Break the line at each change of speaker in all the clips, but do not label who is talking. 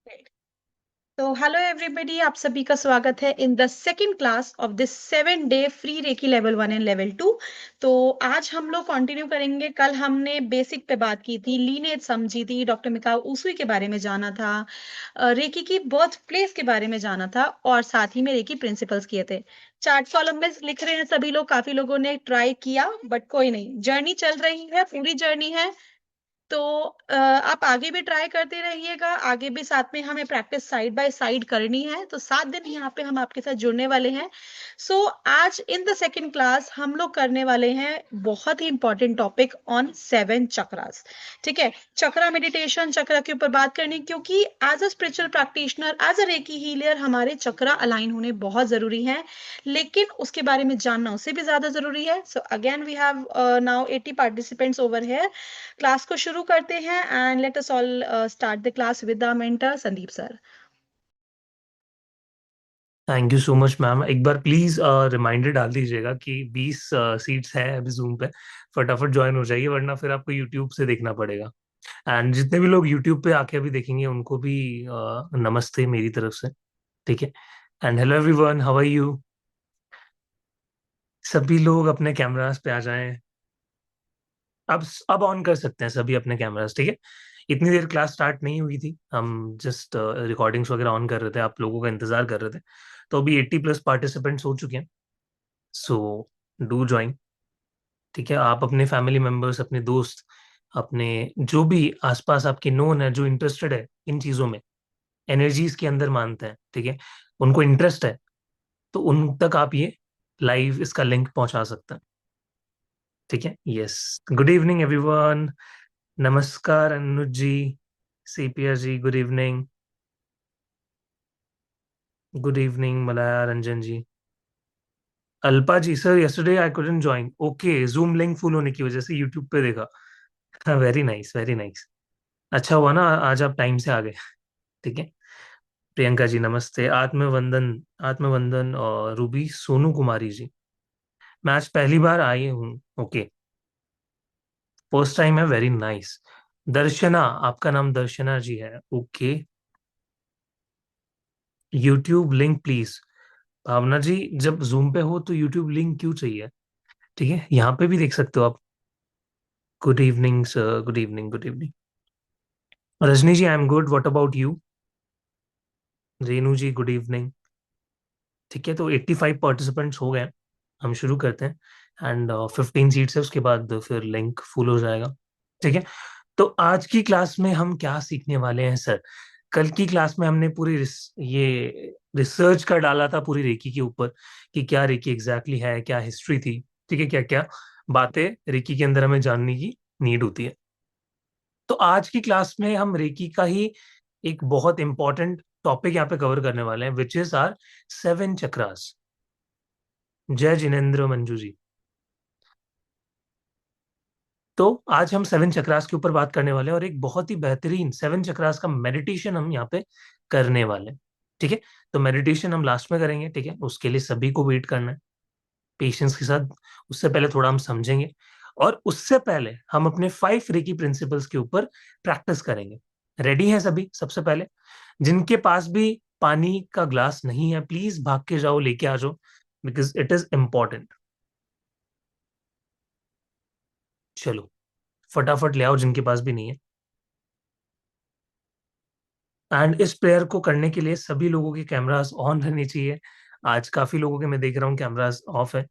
Great. तो hello everybody, आप सभी का स्वागत है in the second class of this 7 day free reiki level 1 and level 2। तो आज हम लोग कंटिन्यू करेंगे। कल हमने बेसिक पे बात की थी, लीनेज समझी थी, डॉक्टर मिकाओ उसूई के बारे में जाना था, रेकी की बर्थ प्लेस के बारे में जाना था, और साथ ही में रेकी प्रिंसिपल्स किए थे। चार्ट कॉलम में लिख रहे हैं सभी लोग, काफी लोगों ने ट्राई किया बट कोई नहीं, जर्नी चल रही है, पूरी जर्नी है। तो आप आगे भी ट्राई करते रहिएगा, आगे भी साथ में हमें प्रैक्टिस साइड बाय साइड करनी है। तो 7 दिन यहाँ पे हम आपके साथ जुड़ने वाले हैं। सो आज इन द सेकंड क्लास हम लोग करने वाले हैं बहुत ही इंपॉर्टेंट टॉपिक ऑन 7 चक्रास। ठीक है, चक्रा मेडिटेशन, चक्रा के ऊपर बात करनी, क्योंकि as a spiritual practitioner, as a reiki healer, हमारे चक्रा अलाइन होने बहुत जरूरी है, लेकिन उसके बारे में जानना उससे भी ज्यादा जरूरी है। So again we have now 80 participants over here. Class को शुरू करते हैं and let us all start the class with the mentor Sandeep sir.
Thank you so much ma'am. एक बार प्लीज रिमाइंडर डाल दीजिएगा कि 20 सीट्स है अभी जूम पे। फटाफट ज्वाइन हो जाइए, वरना फिर आपको यूट्यूब से देखना पड़ेगा। एंड जितने भी लोग यूट्यूब पे आके अभी देखेंगे उनको भी नमस्ते मेरी तरफ से। ठीक है। And hello everyone, how are you. सभी लोग अपने कैमरास पे आ जाएं। अब ऑन कर सकते हैं सभी अपने कैमरास। ठीक है। इतनी देर क्लास स्टार्ट नहीं हुई थी, हम जस्ट रिकॉर्डिंग्स वगैरह ऑन कर रहे थे, आप लोगों का इंतजार कर रहे थे। तो अभी 80+ पार्टिसिपेंट्स हो चुके हैं। So do join. ठीक है, आप अपने फैमिली मेंबर्स, अपने दोस्त, अपने जो भी आसपास आपके नोन है जो इंटरेस्टेड है इन चीजों में, एनर्जीज के अंदर मानते हैं, ठीक है, उनको इंटरेस्ट है, तो उन तक आप ये लाइव इसका लिंक पहुंचा सकते हैं। ठीक है। यस। Good evening everyone. नमस्कार Anuj ji, CPR ji, good evening. Good evening Malaya Ranjan ji. Alpa ji, sir yesterday I couldn't join. Okay, zoom link full होने की वजह से यूट्यूब पे देखा। Very nice, very nice. अच्छा हुआ ना आज आप टाइम से आ गए। ठीक है। प्रियंका जी नमस्ते। आत्मवंदन, आत्मवंदन और रूबी सोनू कुमारी जी, मैं आज पहली बार आई हूँ। ओके, फर्स्ट टाइम है, वेरी नाइस। दर्शना, आपका नाम दर्शना जी है। Okay. YouTube link please. Bhavana ji, जब जूम पे हो तो यूट्यूब लिंक क्यों चाहिए। ठीक है, यहाँ पे भी देख सकते हो आप। Good evening sir, good evening, good evening. Rajni ji, I am good, what about you. Renu ji, good evening. ठीक है, तो 85 पार्टिसिपेंट्स हो गए। हम शुरू करते हैं। एंड 15 सीट्स है, उसके बाद फिर लिंक फुल हो जाएगा। ठीक है। तो आज की क्लास में हम क्या सीखने वाले हैं सर। कल की क्लास में हमने पूरी ये रिसर्च कर डाला था पूरी रेकी के ऊपर, कि क्या रेकी एग्जैक्टली है, क्या हिस्ट्री थी, ठीक है, क्या क्या बातें रेकी के अंदर हमें जानने की नीड होती है। तो आज की क्लास में हम रेकी का ही एक बहुत इंपॉर्टेंट टॉपिक यहाँ पे कवर करने वाले हैं, विच इज आर 7 चक्रास। जय जिनेन्द्र मंजू जी। तो आज हम 7 चक्रास के ऊपर बात करने वाले हैं, और एक बहुत ही बेहतरीन 7 चक्रास का मेडिटेशन हम यहाँ पे करने वाले हैं। ठीक है। तो मेडिटेशन हम लास्ट में करेंगे, ठीक है, उसके लिए सभी को वेट करना है पेशेंस के साथ। उससे पहले थोड़ा हम समझेंगे, और उससे पहले हम अपने 5 रेकी प्रिंसिपल्स के ऊपर प्रैक्टिस करेंगे। रेडी हैं सभी। सबसे पहले जिनके पास भी पानी का ग्लास नहीं है, प्लीज भाग के जाओ, लेके आ जाओ, बिकॉज इट इज इम्पोर्टेंट। चलो फटाफट ले आओ जिनके पास भी नहीं है। एंड इस प्रेयर को करने के लिए सभी लोगों के कैमरास ऑन रहने चाहिए। आज काफी लोगों के मैं देख रहा हूँ कैमरास ऑफ है।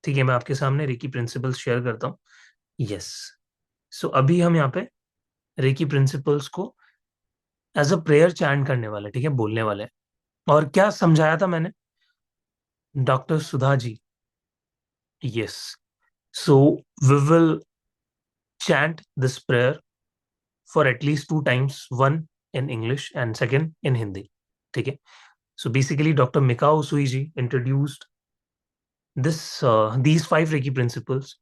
ठीक है, मैं आपके सामने रेकी प्रिंसिपल्स शेयर करता हूँ। यस। सो अभी हम यहाँ पे रेकी प्रिंसिपल्स को एज अ प्रेयर चैंट करने वाले, ठीक है, बोलने वाले हैं। और क्या समझाया था मैंने, doctor Sudha ji. Yes. So we will chant this prayer for at least 2 times, one in English and second in Hindi. ठीक है। So basically, Dr. Mikao Suiji introduced these 5 Reiki principles,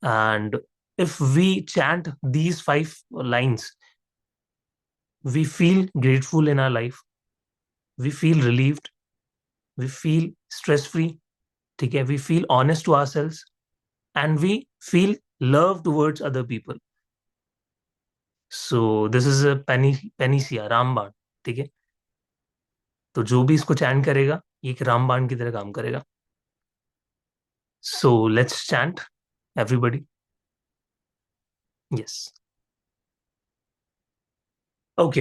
and if we chant these 5 lines, we feel grateful in our life, we feel relieved, we feel stress free. ठीक है, we feel honest to ourselves, and we feel love towards other people. So this is a panacea, रामबाण। ठीक है, तो जो भी इसको chant करेगा ये एक रामबाण की तरह काम करेगा। So let's chant everybody. Yes. Okay,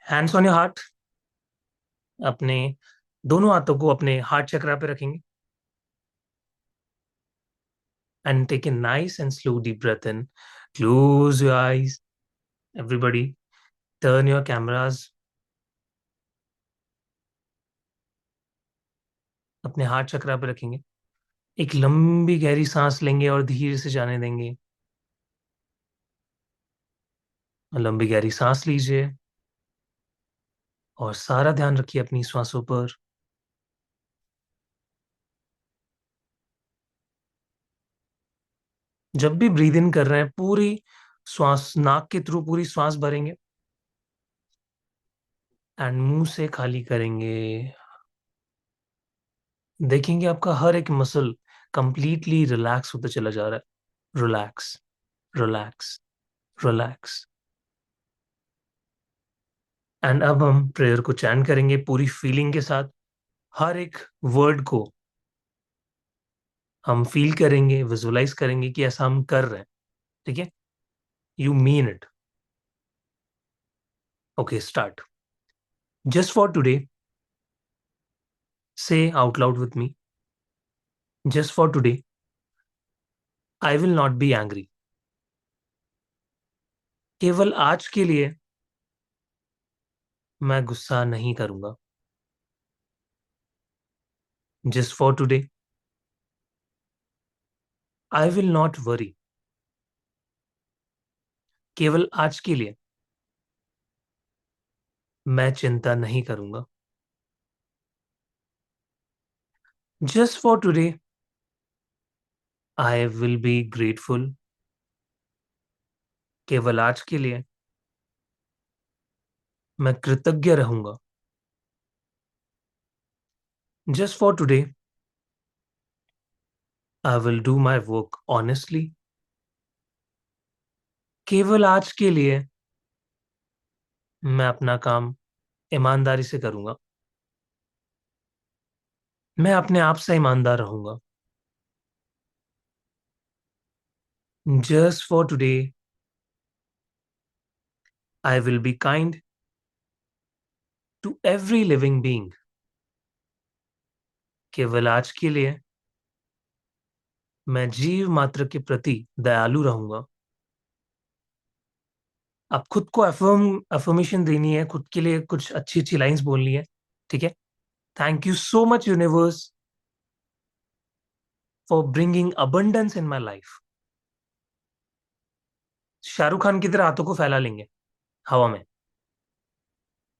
hands on your heart. अपने दोनों हाथों को अपने हार्ट चक्रा पे रखेंगे and take a nice and slow deep breath in. Close your eyes everybody, turn your cameras. अपने हार्ट चक्रा पे रखेंगे, एक लंबी गहरी सांस लेंगे और धीरे से जाने देंगे। लंबी गहरी सांस लीजिए और सारा ध्यान रखिए अपनी श्वासों पर। जब भी ब्रीद इन कर रहे हैं पूरी श्वास नाक के थ्रू पूरी श्वास भरेंगे एंड मुंह से खाली करेंगे। देखेंगे आपका हर एक मसल कंप्लीटली रिलैक्स होता चला जा रहा है। Relax, relax, relax. एंड अब हम प्रेयर को चैंट करेंगे पूरी फीलिंग के साथ। हर एक वर्ड को हम फील करेंगे, विजुलाइज करेंगे कि ऐसा हम कर रहे हैं। ठीक है, you mean it. Okay, start. Just for today, say out loud with me. Just for today I will not be angry. केवल आज के लिए मैं गुस्सा नहीं करूंगा। Just for today I will not worry. केवल आज के लिए मैं चिंता नहीं करूंगा। Just for today I will be grateful. केवल आज के लिए मैं कृतज्ञ रहूंगा। Just for today I will do my work honestly. केवल आज के लिए मैं अपना काम ईमानदारी से करूंगा। मैं अपने आप से ईमानदार रहूंगा। Just for today I will be kind to every living being. केवल आज के लिए मैं जीव मात्र के प्रति दयालु रहूंगा। अब खुद को अफर्मेशन देनी है, खुद के लिए कुछ अच्छी अच्छी लाइंस बोलनी है। ठीक है। Thank you so much universe for bringing abundance in my life. Shahrukh Khan की तरह हाथों को फैला लेंगे हवा में।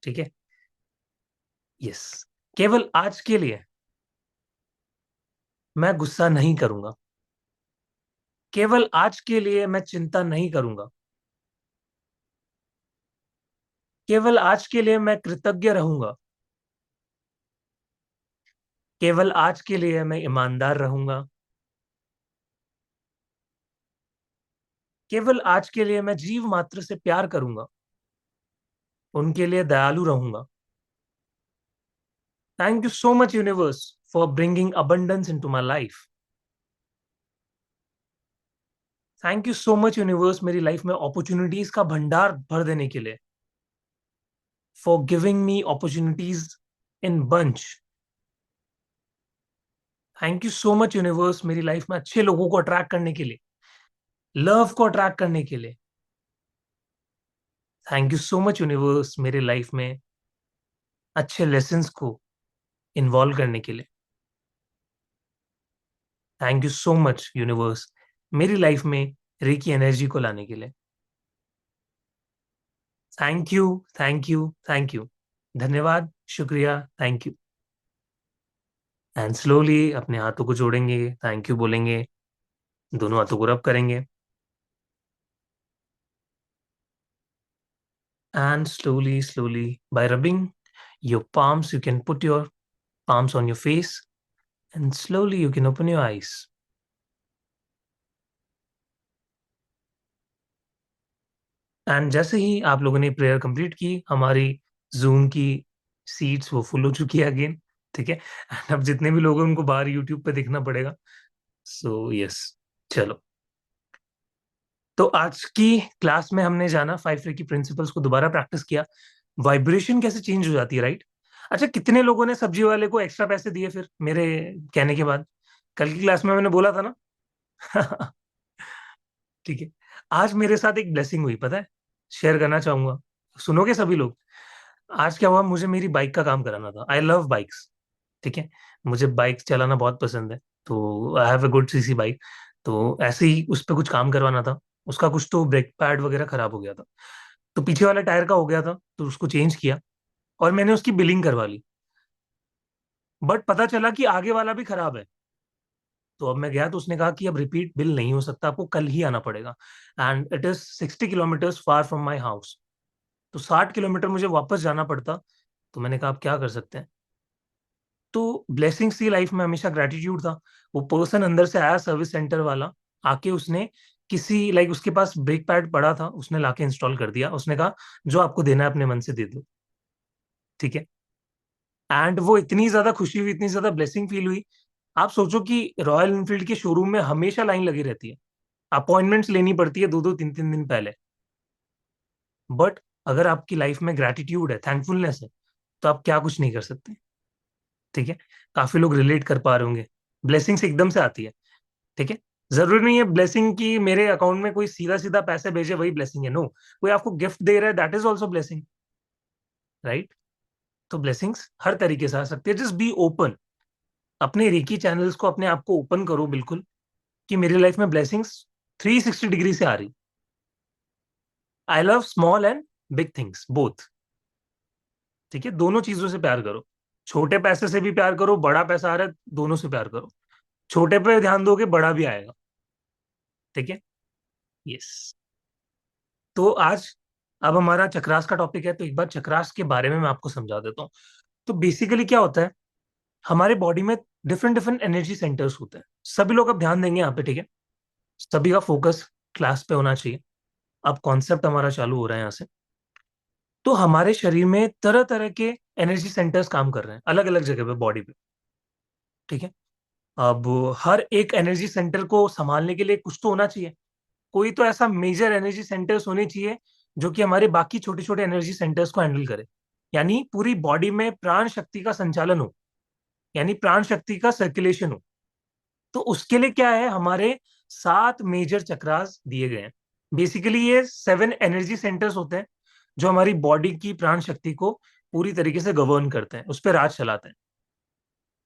ठीक है। यस। केवल आज के लिए मैं गुस्सा नहीं करूंगा। केवल आज के लिए मैं चिंता नहीं करूंगा। केवल आज के लिए मैं कृतज्ञ रहूंगा। केवल आज के लिए मैं ईमानदार रहूंगा। केवल आज के लिए मैं जीव मात्र से प्यार करूंगा, उनके लिए दयालु रहूंगा। Thank you so much universe for bringing abundance into my life. Thank you so much universe मेरी लाइफ में अपॉर्चुनिटीज का भंडार भर देने के लिए। For giving me opportunities in bunch. Thank you so much universe मेरी लाइफ में अच्छे लोगों को अट्रैक्ट करने के लिए, लव को अट्रैक्ट करने के लिए। Thank you so much universe मेरे लाइफ में अच्छे लेसन्स को इन्वॉल्व करने के लिए। Thank you so much universe मेरी लाइफ में रेकी एनर्जी को लाने के लिए। Thank you, thank you, thank you. धन्यवाद, शुक्रिया, थैंक यू। एंड स्लोली अपने हाथों को जोड़ेंगे, थैंक यू बोलेंगे, दोनों हाथों को रब करेंगे। And slowly, slowly, by rubbing your palms, you can put your palms on your face and slowly you can open your eyes. And जैसे ही आप लोगों ने प्रेयर कंप्लीट की, हमारी जूम की सीट्स वो फुल हो चुकी है अगेन। ठीक है, एंड अब जितने भी लोग हैं उनको बाहर यूट्यूब पे देखना पड़ेगा। सो यस, चलो। तो आज की क्लास में हमने जाना 5 की प्रिंसिपल्स को दोबारा प्रैक्टिस किया, वाइब्रेशन कैसे चेंज हो जाती है, राइट। अच्छा, कितने लोगों ने सब्जी वाले को एक्स्ट्रा पैसे दिए फिर मेरे कहने के बाद? कल की क्लास में मैंने बोला था ना। ठीक है। आज मेरे साथ एक ब्लेसिंग हुई, पता है, शेयर करना चाहूंगा। सुनोगे सभी लोग? आज क्या हुआ, मुझे मेरी बाइक का काम कराना था। I love bikes. ठीक है, मुझे बाइक चलाना बहुत पसंद है। तो I have a good CC bike. तो ऐसे ही उस पर कुछ काम करवाना था। उसका कुछ तो ब्रेक पैड वगैरह खराब हो गया था, तो पीछे वाला टायर का हो गया था, तो उसको चेंज किया और मैंने उसकी बिलिंग करवा ली। बट पता चला कि आगे वाला भी खराब है। तो अब मैं गया तो उसने कहा कि अब रिपीट बिल नहीं हो सकता, आपको कल ही आना पड़ेगा। And it is 60 kilometre far from my house. तो 60 किलोमीटर मुझे वापस जाना पड़ता। तो मैंने कहा आप क्या कर सकते हैं। तो ब्लेसिंग्स थी लाइफ में, हमेशा ग्रेटिट्यूड था। वो पर्सन अंदर से आया, सर्विस सेंटर वाला, आके उसने किसी लाइक उसके पास ब्रेक पैड पड़ा था, उसने लाके इंस्टॉल कर दिया। उसने कहा जो आपको देना है अपने मन से दे दो। ठीक है। एंड वो इतनी ज्यादा खुशी हुई, इतनी ज्यादा ब्लेसिंग फील हुई। आप सोचो कि रॉयल एनफील्ड के शोरूम में हमेशा लाइन लगी रहती है, अपॉइंटमेंट्स लेनी पड़ती है 2-2 3-3 दिन पहले। बट अगर आपकी लाइफ में ग्रेटिट्यूड है, थैंकफुलनेस है, तो आप क्या कुछ नहीं कर सकते। ठीक है, काफी लोग रिलेट कर पा रहे होंगे। ब्लेसिंग्स एकदम से आती है। ठीक है, जरूरी नहीं है ब्लेसिंग की मेरे अकाउंट में कोई सीधा सीधा पैसे भेजे वही ब्लेसिंग है, नो। कोई आपको गिफ्ट दे रहा है, that is also blessing, right. तो ब्लेसिंग्स हर तरीके से आ सकती है, जस्ट बी ओपन। अपने रेकी चैनल्स को, अपने आप को ओपन करो बिल्कुल, कि मेरी लाइफ में ब्लेसिंग्स 360 डिग्री से आ रही। I love small and big things both. ठीक है, दोनों चीजों से प्यार करो। छोटे पैसे से भी प्यार करो, बड़ा पैसा आ रहा है, दोनों से प्यार करो। छोटे पे ध्यान दोगे, बड़ा भी आएगा। ठीक है। यस। तो आज, अब हमारा चक्रास का टॉपिक है, तो एक बार चक्रास के बारे में मैं आपको समझा देता हूँ। तो बेसिकली क्या होता है, हमारे बॉडी में डिफरेंट डिफरेंट एनर्जी सेंटर्स होते हैं। सभी लोग अब ध्यान देंगे यहाँ पे, ठीक है। सभी का फोकस क्लास पे होना चाहिए। अब कॉन्सेप्ट हमारा चालू हो रहा है यहाँ से। तो हमारे शरीर में तरह तरह के एनर्जी सेंटर्स काम कर रहे हैं, अलग अलग जगह पे बॉडी पे। ठीक है। अब हर एक एनर्जी सेंटर को संभालने के लिए कुछ तो होना चाहिए। कोई तो ऐसा मेजर एनर्जी सेंटर्स होने चाहिए जो कि हमारे बाकी छोटे छोटे एनर्जी सेंटर्स को हैंडल करे। यानी पूरी बॉडी में प्राण शक्ति का संचालन हो, यानी प्राण शक्ति का सर्कुलेशन हो। तो उसके लिए क्या है, हमारे 7 मेजर चक्रास दिए गए हैं। बेसिकली ये 7 एनर्जी सेंटर्स होते हैं जो हमारी बॉडी की प्राण शक्ति को पूरी तरीके से गवर्न करते हैं, उस पर राज चलाते हैं।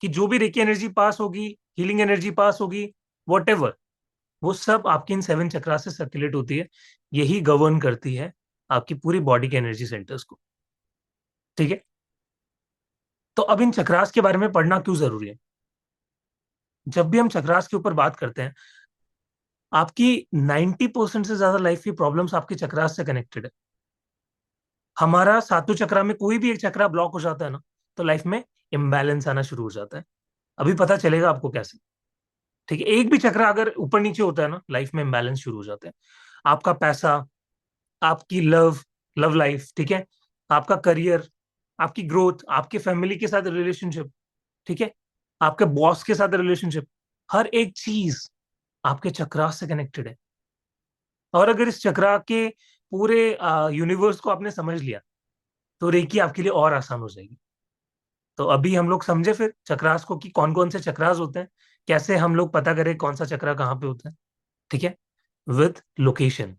कि जो भी रेकी एनर्जी पास होगी, हीलिंग एनर्जी पास होगी, वॉट, वो सब आपकी इन 7 चक्रा से सर्कुलेट होती है। यही गवर्न करती है आपकी पूरी बॉडी के एनर्जी सेंटर्स को। ठीक है। तो अब इन चक्रास के बारे में पढ़ना क्यों जरूरी है? जब भी हम चक्रास के ऊपर बात करते हैं, आपकी 90% से ज्यादा लाइफ की प्रॉब्लम्स आपके चक्रास से कनेक्टेड है। हमारा सातों चक्रा में कोई भी एक चक्रा ब्लॉक हो जाता है ना, तो लाइफ में इम्बैलेंस आना शुरू हो जाता है। अभी पता चलेगा आपको कैसे। ठीक है, एक भी चक्रा अगर ऊपर नीचे होता है ना, लाइफ में इम्बैलेंस शुरू हो जाते हैं। आपका पैसा, आपकी लव लव लाइफ, ठीक है, आपका करियर, आपकी ग्रोथ, आपके फैमिली के साथ रिलेशनशिप, ठीक है, आपके बॉस के साथ रिलेशनशिप, हर एक चीज आपके चक्रा से कनेक्टेड है। और अगर इस चक्रा के पूरे यूनिवर्स को आपने समझ लिया, तो रेकी आपके लिए और आसान हो जाएगी। तो अभी हम लोग समझे फिर चक्रास को, कि कौन कौन से चक्रास होते हैं, कैसे हम लोग पता करें कौन सा चक्रा कहाँ पे होता है। ठीक है, विथ लोकेशन।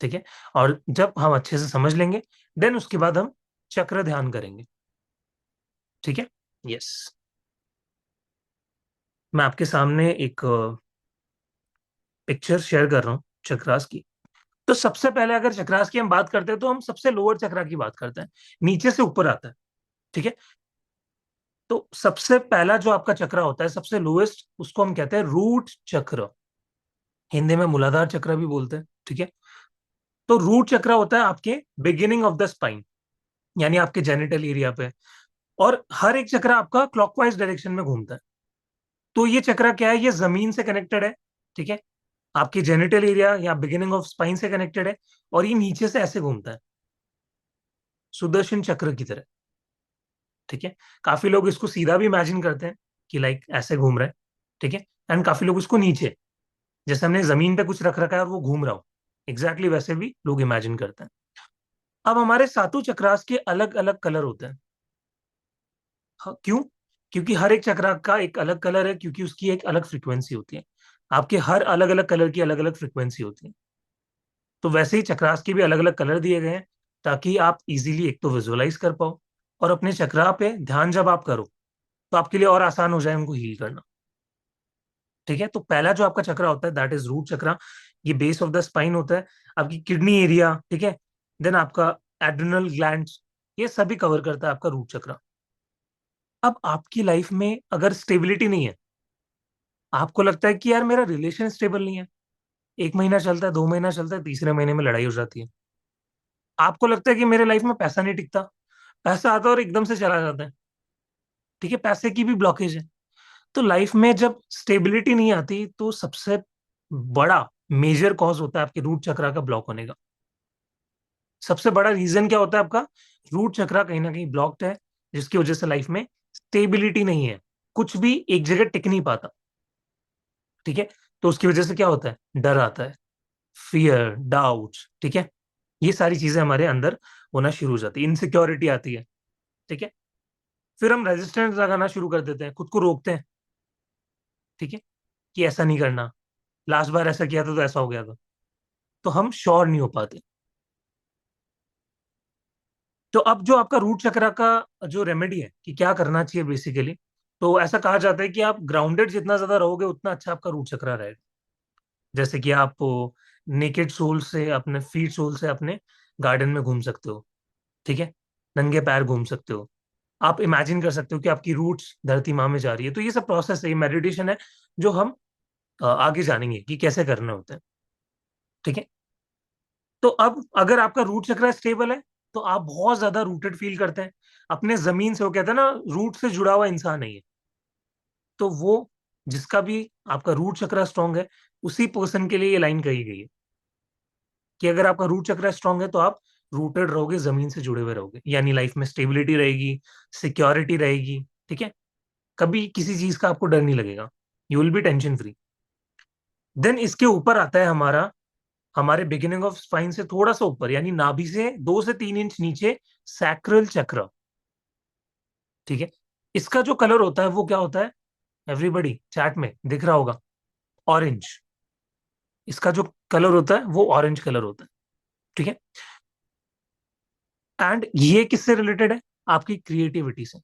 ठीक है। और जब हम अच्छे से समझ लेंगे, देन उसके बाद हम चक्र ध्यान करेंगे। ठीक है। यस। मैं आपके सामने एक पिक्चर शेयर कर रहा हूँ चक्रास की। तो सबसे पहले अगर चक्रास की हम बात करते हैं, तो हम सबसे लोअर चक्रा की बात करते हैं, नीचे से ऊपर आता है। ठीक है। तो सबसे पहला जो आपका चक्रा होता है, सबसे लोएस्ट, उसको हम कहते हैं रूट चक्र। हिंदी में मूलाधार चक्र भी बोलते हैं। ठीक है। तो रूट चक्र होता है आपके बिगिनिंग ऑफ द स्पाइन, यानी आपके जेनिटल एरिया पे। और हर एक चक्र आपका क्लॉकवाइज डायरेक्शन में घूमता है। तो ये चक्र क्या है, ये जमीन से कनेक्टेड है। ठीक है। आपके जेनिटल एरिया या बिगिनिंग ऑफ स्पाइन से कनेक्टेड है, और ये नीचे से ऐसे घूमता है, सुदर्शन चक्र की तरह। ठीक है। काफी लोग इसको सीधा भी इमेजिन करते हैं कि लाइक ऐसे घूम रहा है। ठीक है। एंड काफी लोग इसको नीचे, जैसे हमने जमीन पे कुछ रख रखा है और वो घूम रहा हो, एग्जैक्टली वैसे भी लोग इमेजिन करते हैं। अब हमारे सातों चक्रास के अलग अलग कलर होते हैं। हाँ, क्यों? क्योंकि हर एक चक्रा का एक अलग कलर है, क्योंकि उसकी एक अलग फ्रीक्वेंसी होती है। आपके हर अलग अलग कलर की अलग अलग फ्रीक्वेंसी होती है। तो वैसे ही चक्रास के भी अलग अलग कलर दिए गए हैं, ताकि आप इजीली एक तो विजुअलाइज कर पाओ, और अपने चक्रा पे ध्यान जब आप करो तो आपके लिए और आसान हो जाए उनको हील करना। ठीक है। तो पहला जो आपका चक्रा होता है दैट इज रूट चक्रा। ये बेस ऑफ द स्पाइन होता है, आपकी किडनी एरिया। ठीक है। देन आपका एड्रिनल ग्लैंड्स, ये सभी कवर करता है आपका रूट चक्रा। अब आपकी लाइफ में अगर स्टेबिलिटी नहीं है, आपको लगता है कि यार मेरा रिलेशन स्टेबल नहीं है, 1 महीना चलता है, 2 महीना चलता है, तीसरे महीने में लड़ाई हो जाती है। आपको लगता है कि मेरे लाइफ में पैसा नहीं टिकता, पैसा आता है और एकदम से चला जाता है। ठीक है, पैसे की भी ब्लॉकेज है। तो लाइफ में जब स्टेबिलिटी नहीं आती तो सबसे बड़ा मेजर कॉज होता है आपके रूट चक्रा का ब्लॉक होने का। सबसे बड़ा रीजन क्या होता है आपका? रूट चक्रा कहीं ना कहीं ब्लॉक्ड है, जिसकी वजह से लाइफ में स्टेबिलिटी नहीं है, कुछ भी एक जगह टिक नहीं पाता। ठीक है। तो उसकी वजह से क्या होता है? डर आता है, फियर, डाउट। ठीक है। ये सारी चीजें हमारे अंदर होना शुरू हो जाती है, इनसिक्योरिटी आती है। ठीक है। फिर हम रेजिस्टेंस लगाना शुरू कर देते हैं, खुद को रोकते हैं। ठीक है, कि ऐसा नहीं करना, लास्ट बार ऐसा किया था तो ऐसा हो गया था। तो हम श्योर नहीं हो पाते। तो अब जो आपका रूट चक्रा का जो रेमेडी है कि क्या करना चाहिए बेसिकली, तो ऐसा कहा जाता है कि आप ग्राउंडेड जितना ज्यादा रहोगे उतना अच्छा आपका रूट चक्रा रहेगा। जैसे कि आप नेकेड सोल से, अपने फीट सोल से अपने गार्डन में घूम सकते हो। ठीक है। नंगे पैर घूम सकते हो। आप इमेजिन कर सकते हो कि आपकी रूट्स धरती माँ में जा रही है। तो ये सब प्रोसेस है, ये मेडिटेशन है, जो हम आगे जानेंगे कि कैसे करने होते हैं। ठीक है। तो अब अगर आपका रूट चक्र स्टेबल है तो आप बहुत ज्यादा रूटेड फील करते हैं अपने जमीन से। वो कहते हैं ना, रूट से जुड़ा हुआ इंसान है ये। तो वो, जिसका भी आपका रूट चक्र स्ट्रांग है, उसी पर्सन के लिए ये लाइन कही गई है कि अगर आपका रूट चक्र स्ट्रांग है तो आप रूटेड रहोगे, जमीन से जुड़े हुए रहोगे, यानी लाइफ में स्टेबिलिटी रहेगी, सिक्योरिटी रहेगी। ठीक है। कभी किसी चीज का आपको डर नहीं लगेगा, you will be tension free. Then इसके ऊपर आता है हमारा, हमारे बिगिनिंग ऑफ स्पाइन से थोड़ा सा ऊपर, यानी नाभि से 2 से 3 इंच नीचे, सैक्रल चक्र। ठीक है। इसका जो कलर होता है वो क्या होता है? एवरीबडी चैट में दिख रहा होगा, ऑरेंज। इसका जो कलर होता है वो ऑरेंज कलर होता है। ठीक है। एंड ये किससे रिलेटेड है? आपकी क्रिएटिविटी से।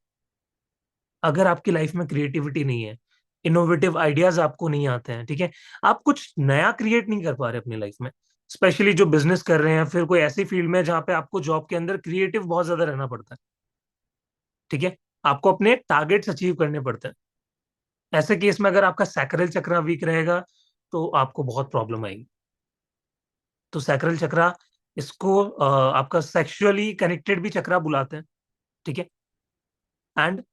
अगर आपकी लाइफ में क्रिएटिविटी नहीं है, इनोवेटिव आइडियाज आपको नहीं आते हैं, ठीक है, आप कुछ नया क्रिएट नहीं कर पा रहे अपनी लाइफ में, स्पेशली जो बिजनेस कर रहे हैं, फिर कोई ऐसी फील्ड में जहां पे आपको जॉब के अंदर क्रिएटिव बहुत ज्यादा रहना पड़ता है। ठीक है। आपको अपने टारगेट्स अचीव करने पड़ते हैं। ऐसे केस में अगर आपका सैक्रल चक्र वीक रहेगा तो आपको बहुत प्रॉब्लम आएगी। तो सैक्रल चक्र, इसको आपका सेक्सुअली कनेक्टेड भी चक्रा बुलाते हैं। ठीक है। एंड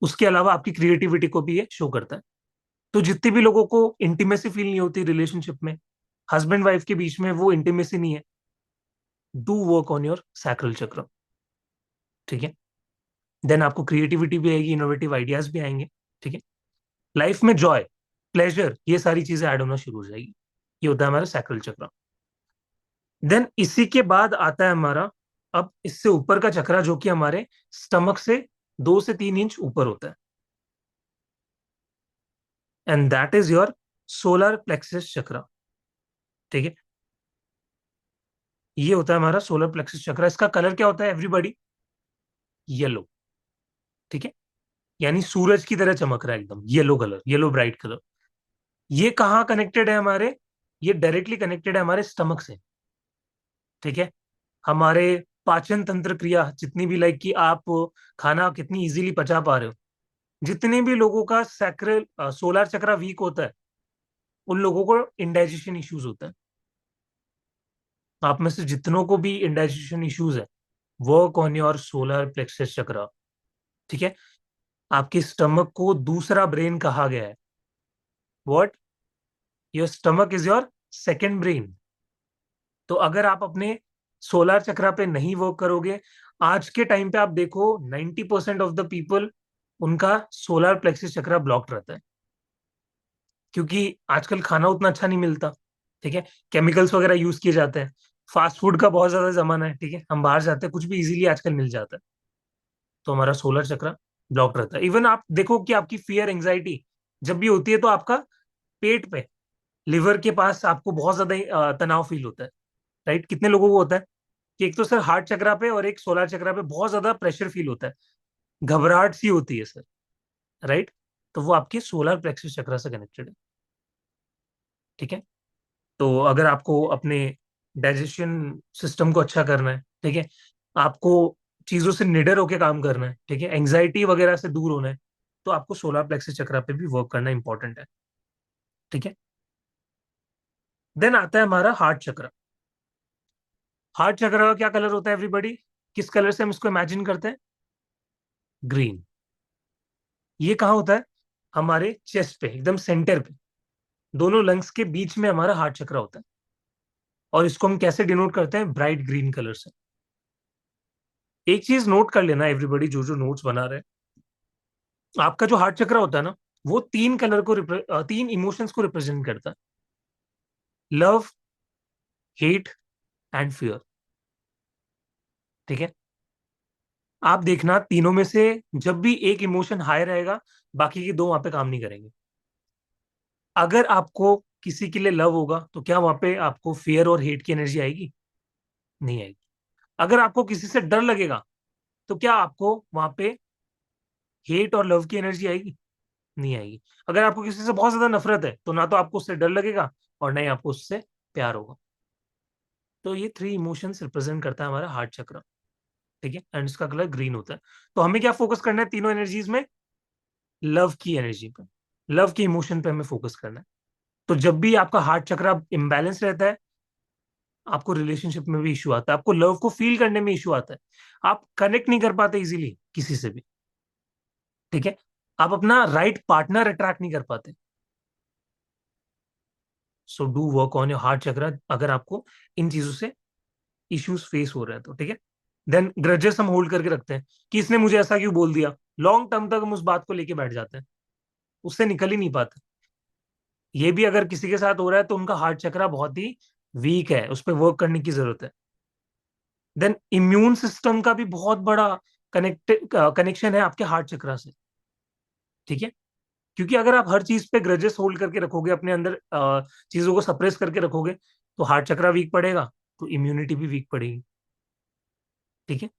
उसके अलावा आपकी क्रिएटिविटी को भी ये शो करता है। तो जितने भी लोगों को इंटीमेसी फील नहीं होती रिलेशनशिप में, हस्बैंड वाइफ के बीच में वो इंटीमेसी नहीं है, do work on your sacral चक्र। ठीक है। देन आपको क्रिएटिविटी भी आएगी, इनोवेटिव आइडियाज भी आएंगे। ठीक है। लाइफ में जॉय, प्लेजर, ये सारी चीजें ऐड होना शुरू हो जाएगी। ये होता है हमारा सैक्रल चक्र। देन इसी के बाद आता है हमारा, अब इससे ऊपर का चक्रा, जो कि हमारे स्टमक से 2 से 3 इंच ऊपर होता है, and that is your solar plexus chakra. ठीक है। ये होता है हमारा सोलर प्लेक्सस चक्रा। इसका कलर क्या होता है एवरीबॉडी? येलो। ठीक है। यानी सूरज की तरह चमक रहा है एकदम, yellow colour, yellow bright colour. ये कहाँ कनेक्टेड है हमारे? ये डायरेक्टली कनेक्टेड है हमारे स्टमक से। ठीक है। हमारे पाचन तंत्र क्रिया जितनी भी, लाइक कि आप खाना कितनी इजीली पचा पा रहे हो, जितने भी लोगों का सैक्रल सोलर चक्र वीक होता है, उन लोगों को इंडाइजेशन इश्यूज होता है। आप में से जितनों को भी इंडाइजेशन इश्यूज है, work on your solar plexus चक्र। ठीक है। आपके स्टमक को दूसरा ब्रेन कहा गया है। What? Your stomach is your second brain. तो अगर आप अपने सोलर चक्रा पे नहीं वर्क करोगे, आज के टाइम पे आप देखो 90% ऑफ द पीपल, उनका सोलर प्लेक्सिस चक्रा ब्लॉक्ड रहता है, क्योंकि आजकल खाना उतना अच्छा नहीं मिलता। ठीक है, केमिकल्स वगैरह यूज किए जाते हैं, फास्ट फूड का बहुत ज्यादा जमाना है। ठीक है, हम बाहर जाते हैं, कुछ भी इजीली आजकल मिल जाता है, तो हमारा सोलर चक्र ब्लॉक रहता है। इवन आप देखो कि आपकी फियर एंजाइटी जब भी होती है, तो आपका पेट पे, लिवर के पास आपको बहुत ज्यादा तनाव फील होता है। राइट, कितने लोगों को होता है कि एक तो सर हार्ट चक्रा पे और एक सोलर चक्रा पे बहुत ज्यादा प्रेशर फील होता है, घबराहट सी होती है सर। राइट, तो वो आपके सोलर प्लेक्सस चक्रा से कनेक्टेड है। ठीक है, तो अगर आपको अपने डाइजेशन सिस्टम को अच्छा करना है, ठीक है, आपको चीजों से निडर होकर काम करना है, ठीक है, एंग्जाइटी वगैरह से दूर होना है, तो आपको सोलर प्लेक्सस चक्रा पे भी वर्क करना इंपॉर्टेंट है। ठीक है, देन आता है हमारा हार्ट चक्र। हार्ट चक्र का क्या कलर होता है एवरीबॉडी? किस कलर से हम इसको इमेजिन करते हैं? ग्रीन। ये कहाँ होता है? हमारे चेस्ट पे, एकदम सेंटर पे, दोनों लंग्स के बीच में हमारा हार्ट चक्र होता है। और इसको हम कैसे डिनोट करते हैं? ब्राइट ग्रीन कलर से। एक चीज नोट कर लेना एवरीबॉडी, जो जो नोट्स बना रहे हैं, आपका जो हार्ट चक्र होता है ना, वो तीन कलर को तीन इमोशंस को रिप्रेजेंट करता है: लव, हेट एंड फियर। ठीक है, आप देखना तीनों में से जब भी एक इमोशन हाई रहेगा, बाकी के दो वहां पे काम नहीं करेंगे। अगर आपको किसी के लिए लव होगा, तो क्या वहां पे आपको फियर और हेट की एनर्जी आएगी? नहीं आएगी। अगर आपको किसी से डर लगेगा, तो क्या आपको वहां पे हेट और लव की एनर्जी आएगी? नहीं आएगी। अगर आपको किसी से बहुत ज्यादा नफरत है, तो ना तो आपको उससे डर लगेगा और ना ही आपको उससे प्यार होगा। तो ये थ्री इमोशंस रिप्रेजेंट करता है हमारा हार्ट चक्र। ठीक है, एंड इसका कलर ग्रीन होता है। तो हमें क्या फोकस करना है तीनों एनर्जीज में? लव की एनर्जी पे, लव के इमोशन पे हमें फोकस करना है। तो जब भी आपका हार्ट चक्र इम्बैलेंस रहता है, आपको रिलेशनशिप में भी इशू आता है, आपको लव को फील करने में इशू आता है, आप कनेक्ट नहीं कर पाते इजीली किसी से भी। ठीक है, आप अपना राइट पार्टनर अट्रैक्ट नहीं कर पाते। So do work on your heart चक्र, अगर आपको इन चीजों से इश्यूज फेस हो रहे हैं तो। ठीक है, देन ग्रजेस हम होल्ड करके रखते हैं कि इसने मुझे ऐसा क्यों बोल दिया। लॉन्ग टर्म तक हम उस बात को लेके बैठ जाते हैं, उससे निकल ही नहीं पाते। ये भी अगर किसी के साथ हो रहा है, तो उनका हार्ट चक्र बहुत ही वीक है, उस पर वर्क करने की जरूरत है। देन इम्यून सिस्टम का भी बहुत बड़ा कनेक्शन है आपके हार्ट चक्र से। ठीक है, क्योंकि अगर आप हर चीज पे ग्रजेस होल्ड करके रखोगे, अपने अंदर चीजों को सप्रेस करके रखोगे, तो हार्ट चक्र वीक पड़ेगा, तो इम्यूनिटी भी वीक पड़ेगी। ठीक है,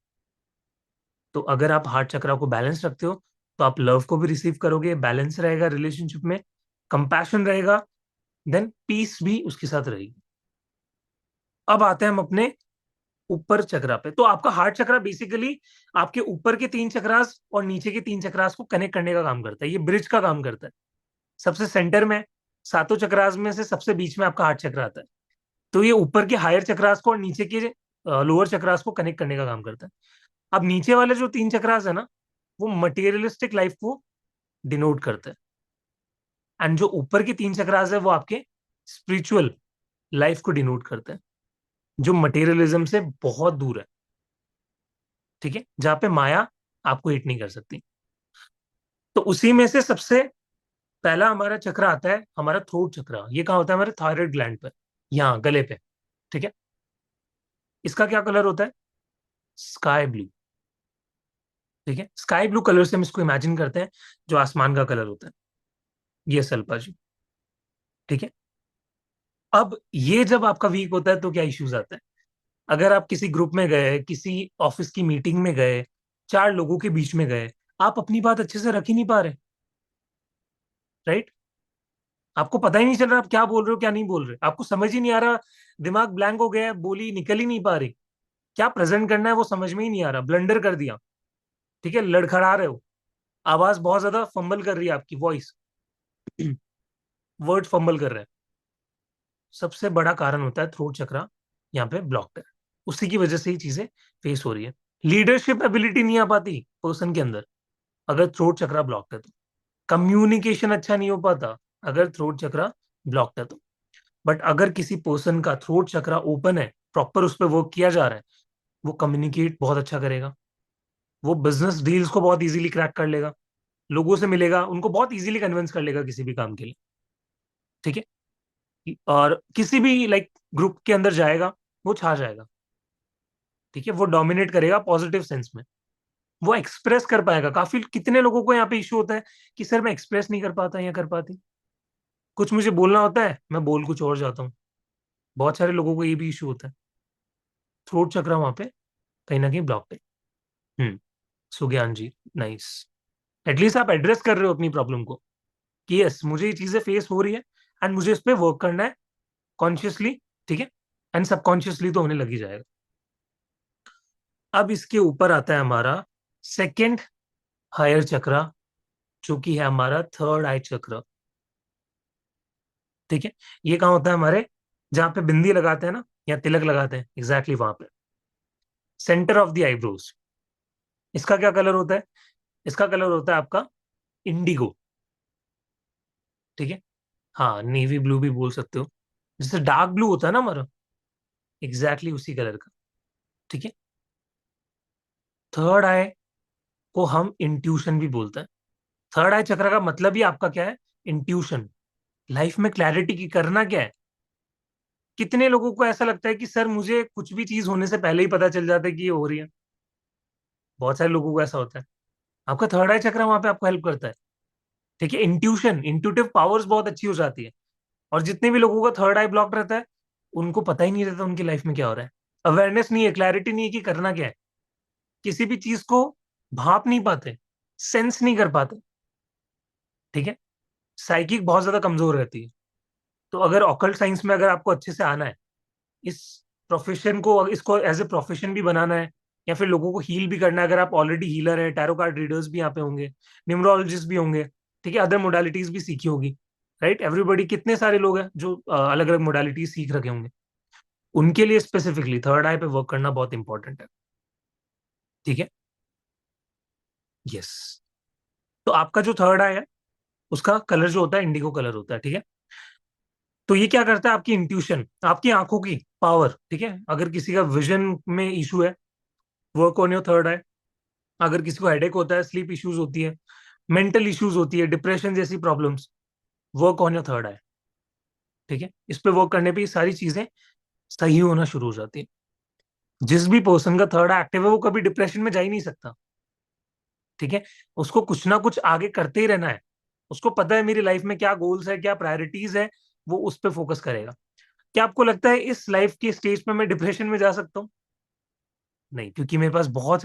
तो अगर आप हार्ट चक्र को बैलेंस रखते हो, तो आप लव को भी रिसीव करोगे, बैलेंस रहेगा रिलेशनशिप में, कंपैशन रहेगा, देन पीस भी उसके साथ रहेगी। अब आते हैं हम अपने ऊपर चक्रा पे। तो आपका हार्ट चक्रा बेसिकली आपके ऊपर के तीन चक्रास और नीचे के तीन चक्रास को कनेक्ट करने का काम करता है, ये ब्रिज का काम करता है। सबसे सेंटर में, सातों चक्रास में से सबसे बीच में आपका हार्ट चक्र आता है। तो ये ऊपर के हायर चक्रास को और नीचे के लोअर चक्रास को कनेक्ट करने का काम करता है। अब नीचे वाले जो तीन चक्रास है ना, वो मटेरियलिस्टिक लाइफ को डिनोट करते हैं, एंड जो ऊपर के तीन चक्रास है वो आपके स्पिरिचुअल लाइफ को डिनोट करते हैं, जो मटेरियलिज्म से बहुत दूर है। ठीक है, जहां पे माया आपको हिट नहीं कर सकती। तो उसी में से सबसे पहला हमारा चक्र आता है हमारा थ्रोट चक्र। ये कहाँ होता है? हमारे थायराइड ग्लैंड पर, यहाँ गले पे। ठीक है, इसका क्या कलर होता है? Sky blue. ठीक है, स्काई ब्लू कलर से हम इसको इमेजिन करते हैं, जो आसमान का कलर होता है। ये अल्पा जी। ठीक है, अब ये जब आपका वीक होता है, तो क्या इश्यूज आते हैं? अगर आप किसी ग्रुप में गए, किसी ऑफिस की मीटिंग में गए, चार लोगों के बीच में गए, आप अपनी बात अच्छे से रख ही नहीं पा रहे। राइट, आपको पता ही नहीं चल रहा आप क्या बोल रहे हो क्या नहीं बोल रहे, आपको समझ ही नहीं आ रहा, दिमाग ब्लैंक हो गया है, बोली निकल ही नहीं पा रही, क्या प्रेजेंट करना है वो समझ में ही नहीं आ रहा, ब्लंडर कर दिया। ठीक है, लड़खड़ा रहे हो, आवाज बहुत ज्यादा फंबल कर रही है, आपकी वॉइस वर्ड फंबल कर रहे हैं। सबसे बड़ा कारण होता है थ्रोट चक्रा यहाँ पे ब्लॉक्ड है, उसी की वजह से ही चीजें फेस हो रही है। लीडरशिप एबिलिटी नहीं आ पाती पर्सन के अंदर, अगर थ्रोट चक्रा ब्लॉक्ड है तो। कम्युनिकेशन अच्छा नहीं हो पाता, अगर थ्रोट चक्रा ब्लॉक्ड है तो। बट अगर किसी पर्सन का थ्रोट चक्रा ओपन है, प्रॉपर उस पर वर्क किया जा रहा है, वो कम्युनिकेट बहुत अच्छा करेगा, वो बिजनेस डील्स को बहुत इजीली क्रैक कर लेगा, लोगों से मिलेगा, उनको बहुत इजीली कन्विंस कर लेगा किसी भी काम के लिए। ठीक है। और किसी भी लाइक ग्रुप के अंदर जाएगा, वो छा जाएगा। ठीक है, वो डोमिनेट करेगा पॉजिटिव सेंस में। वो एक्सप्रेस कर पाएगा। काफी कितने लोगों को यहाँ पे इशू होता है कि सर मैं एक्सप्रेस नहीं कर पाता या कर पाती, कुछ मुझे बोलना होता है मैं बोल कुछ और जाता हूँ। बहुत सारे लोगों को ये भी इशू होता है, थ्रोट चक्रा वहां पे कहीं ना कहीं ब्लॉक है। हम्म। सुज्ञान जी, नाइस। एटलीस्ट आप एड्रेस कर रहे हो अपनी प्रॉब्लम को कि यस मुझे ये चीजें फेस हो रही है एंड मुझे इस पे वर्क करना है कॉन्शियसली। ठीक है, एंड सबकॉन्शियसली तो होने लग ही जाएगा। अब इसके ऊपर आता है हमारा सेकंड हायर चक्रा, जो कि है हमारा थर्ड आई चक्र। ठीक है, ये कहाँ होता है हमारे, जहां पे बिंदी लगाते हैं ना या तिलक लगाते हैं, एग्जैक्टली वहां पे सेंटर ऑफ द आईब्रोज। इसका क्या कलर होता है? इसका कलर होता है आपका इंडिगो। ठीक है, हाँ नेवी ब्लू भी बोल सकते हो, जैसे डार्क ब्लू होता है ना हमारा, एग्जैक्टली उसी कलर का। ठीक है, थर्ड आई को हम इंट्यूशन भी बोलते हैं। थर्ड आई चक्र का मतलब ही आपका क्या है? इंट्यूशन। लाइफ में क्लैरिटी की करना क्या है। कितने लोगों को ऐसा लगता है कि सर मुझे कुछ भी चीज होने से पहले ही पता चल जाता है कि ये हो रही है। बहुत सारे लोगों को ऐसा होता है। आपका थर्ड आई चक्र वहां पे आपको हेल्प करता है। ठीक है, इंट्यूशन, इंट्यूटिव पावर्स बहुत अच्छी हो जाती है। और जितने भी लोगों का थर्ड आई ब्लॉक रहता है, उनको पता ही नहीं रहता उनकी लाइफ में क्या हो रहा है। अवेयरनेस नहीं है, क्लैरिटी नहीं है कि करना क्या है। किसी भी चीज को भाप नहीं पाते, सेंस नहीं कर पाते। ठीक है, साइकिक बहुत ज्यादा कमजोर रहती है। तो अगर ऑकल्ट साइंस में अगर आपको अच्छे से आना है, इस प्रोफेशन को, इसको एज ए प्रोफेशन भी बनाना है, या फिर लोगों को हील भी करना है, अगर आप ऑलरेडी हीलर है, टैरो कार्ड रीडर्स भी यहाँ पे होंगे, न्यूमरोलॉजिस्ट भी होंगे। ठीक है, अदर मोडालिटीज भी सीखी होगी। राइट, एवरीबडी, कितने सारे लोग हैं जो अलग अलग मोडालिटीज सीख रखे होंगे। उनके लिए स्पेसिफिकली थर्ड आई पे वर्क करना बहुत इंपॉर्टेंट है। ठीक है, यस। तो आपका जो थर्ड आई है, उसका कलर जो होता है इंडिगो कलर होता है। ठीक है, तो ये क्या करता है, आपकी इंट्यूशन, आपकी आंखों की पावर। ठीक है, अगर किसी का विजन में इशू है, वर्क ऑन योर थर्ड आई। अगर किसी को हेडेक होता है, स्लीप इश्यूज होती है, मेंटल इश्यूज होती है, डिप्रेशन जैसी problems, work on your third eye. ठीक है, इस पे वर्क करने पे ये सारी चीजें सही होना शुरू हो जाती है। जिस भी पर्सन का थर्ड आई एक्टिव है, वो कभी डिप्रेशन में जा ही नहीं सकता। ठीक है, उसको कुछ ना कुछ आगे करते ही रहना है। उसको पता है मेरी लाइफ में क्या गोल्स है, क्या प्रायोरिटीज है, वो उस पर फोकस करेगा। क्या आपको लगता है इस लाइफ के स्टेज पे मैं डिप्रेशन में जा सकता हूँ? नहीं, क्योंकि मेरे पास बहुत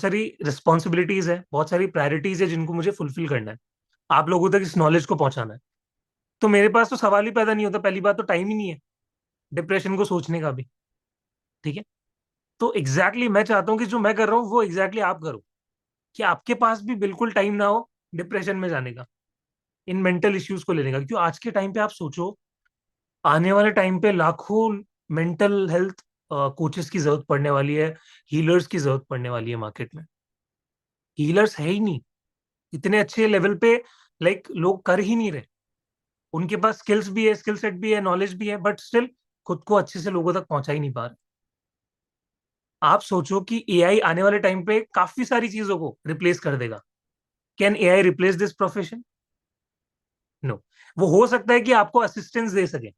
सारी रिस्पॉन्सिबिलिटीज है, बहुत सारी प्रायोरिटीज है जिनको मुझे फुलफिल करना है, आप लोगों तक इस नॉलेज को पहुंचाना है। तो मेरे पास तो सवाल ही पैदा नहीं होता, पहली बात तो टाइम ही नहीं है डिप्रेशन को सोचने का भी। ठीक है, तो मैं चाहता हूँ कि जो मैं कर रहा हूँ वो आप करो, कि आपके पास भी बिल्कुल टाइम ना हो डिप्रेशन में जाने का, इन मेंटल इश्यूज को लेने का। क्योंकि आज के टाइम पे आप सोचो, आने वाले टाइम पे लाखों मेंटल हेल्थ कोचेस की जरूरत पड़ने वाली है, हीलर्स की जरूरत पड़ने वाली है मार्केट में। हीलर्स है ही नहीं इतने अच्छे लेवल पे, लाइक लोग कर ही नहीं रहे। उनके पास स्किल्स भी है, स्किल सेट भी है, नॉलेज भी है, बट स्टिल खुद को अच्छे से लोगों तक पहुंचा ही नहीं पा रहे। आप सोचो कि एआई आने वाले टाइम पे काफी सारी चीजों को रिप्लेस कर देगा। Can AI replace this profession? No. वो हो सकता है कि आपको असिस्टेंस दे सके,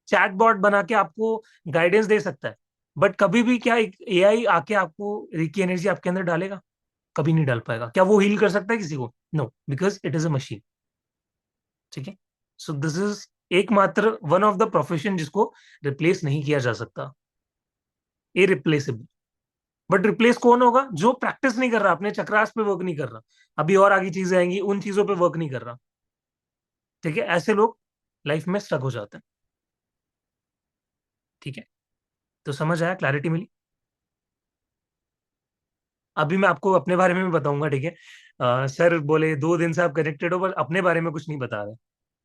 चैट बॉट बना के आपको गाइडेंस दे सकता है, बट कभी भी क्या एआई आके आपको की एनर्जी आपके अंदर डालेगा? कभी नहीं डाल पाएगा। क्या वो हील कर सकता है किसी को? No, because it is a machine. ठीक है, सो दिस इज एकमात्र वन ऑफ द प्रोफेशन जिसको रिप्लेस नहीं किया जा सकता, इरिप्लेसेबल। बट रिप्लेस कौन होगा? जो प्रैक्टिस नहीं कर रहा, अपने चक्रास पे वर्क नहीं कर रहा, अभी और आगे चीजें आएंगी, उन चीजों पे वर्क नहीं कर रहा। ठीक है, ऐसे लोग लाइफ में स्टक हो जाते हैं। ठीक है, तो समझ आया, क्लैरिटी मिली? अभी मैं आपको अपने बारे में भी बताऊंगा। ठीक है, सर बोले 2 दिन से आप कनेक्टेड हो पर अपने बारे में कुछ नहीं बता रहे,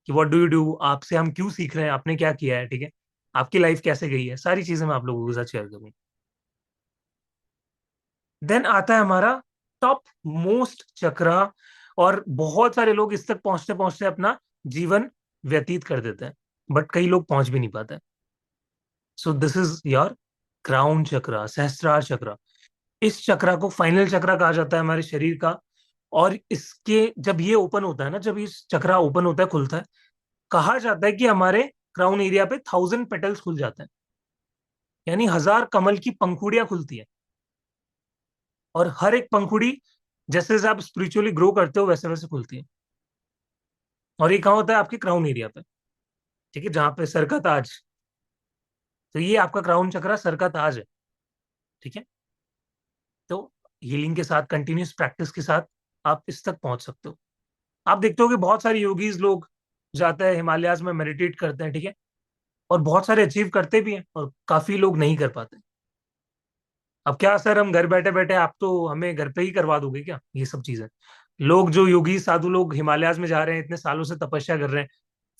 कि व्हाट डू यू डू, आपसे हम क्यों सीख रहे हैं, आपने क्या किया है। ठीक है, आपकी लाइफ कैसे गई है, सारी चीजें मैं आप लोगों के साथ शेयर करूंगा। देन आता है हमारा टॉप मोस्ट चक्रा, और बहुत सारे लोग इस तक पहुंचते पहुंचते अपना जीवन व्यतीत कर देते हैं। बट कई लोग पहुंच भी नहीं पाते। So this is your crown chakra, Sahasrara chakra. इस चक्रा को फाइनल चक्रा कहा जाता है हमारे शरीर का। और इसके जब ये ओपन होता है ना, जब इस चक्रा ओपन होता है, खुलता है, कहा जाता है कि हमारे क्राउन एरिया पे 1000 पेटल्स खुल जाते हैं, यानी 1000 कमल की पंखुड़ियां खुलती है। और हर एक पंखुड़ी जैसे जैसे आप स्पिरिचुअली ग्रो करते हो वैसे वैसे खुलती है। और ये कहाँ होता है? आपके क्राउन एरिया पे, ठीक है, जहां पे सर का ताज। तो ये आपका क्राउन चक्रा, सर का ताज है। ठीक है। तो हीलिंग के साथ, कंटिन्यूस प्रैक्टिस के साथ आप इस तक पहुंच सकते हो। आप देखते हो कि बहुत सारे योगीज लोग जाते हैं हिमालयाज में, मेडिटेट करते हैं, ठीक है, और बहुत सारे अचीव करते भी हैं, और काफी लोग नहीं कर पाते। अब क्या सर, हम घर बैठे बैठे आप तो हमें घर पे ही करवा दोगे क्या ये सब चीजें? लोग जो योगी साधु लोग हिमालयाज में जा रहे हैं, इतने सालों से तपस्या कर रहे हैं,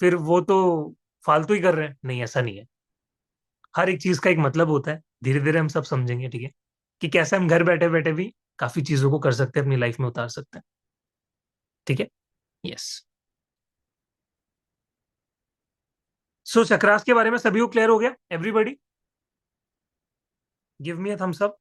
फिर वो तो फालतू ही कर रहे हैं? नहीं, ऐसा नहीं है। हर एक चीज का एक मतलब होता है। धीरे धीरे हम सब समझेंगे, ठीक है, कि कैसे हम घर बैठे बैठे भी काफी चीजों को कर सकते हैं, अपनी लाइफ में उतार सकते हैं। ठीक है। यस। सो चक्रास के बारे में सभी को क्लियर हो गया? Everybody give me a thumbs up.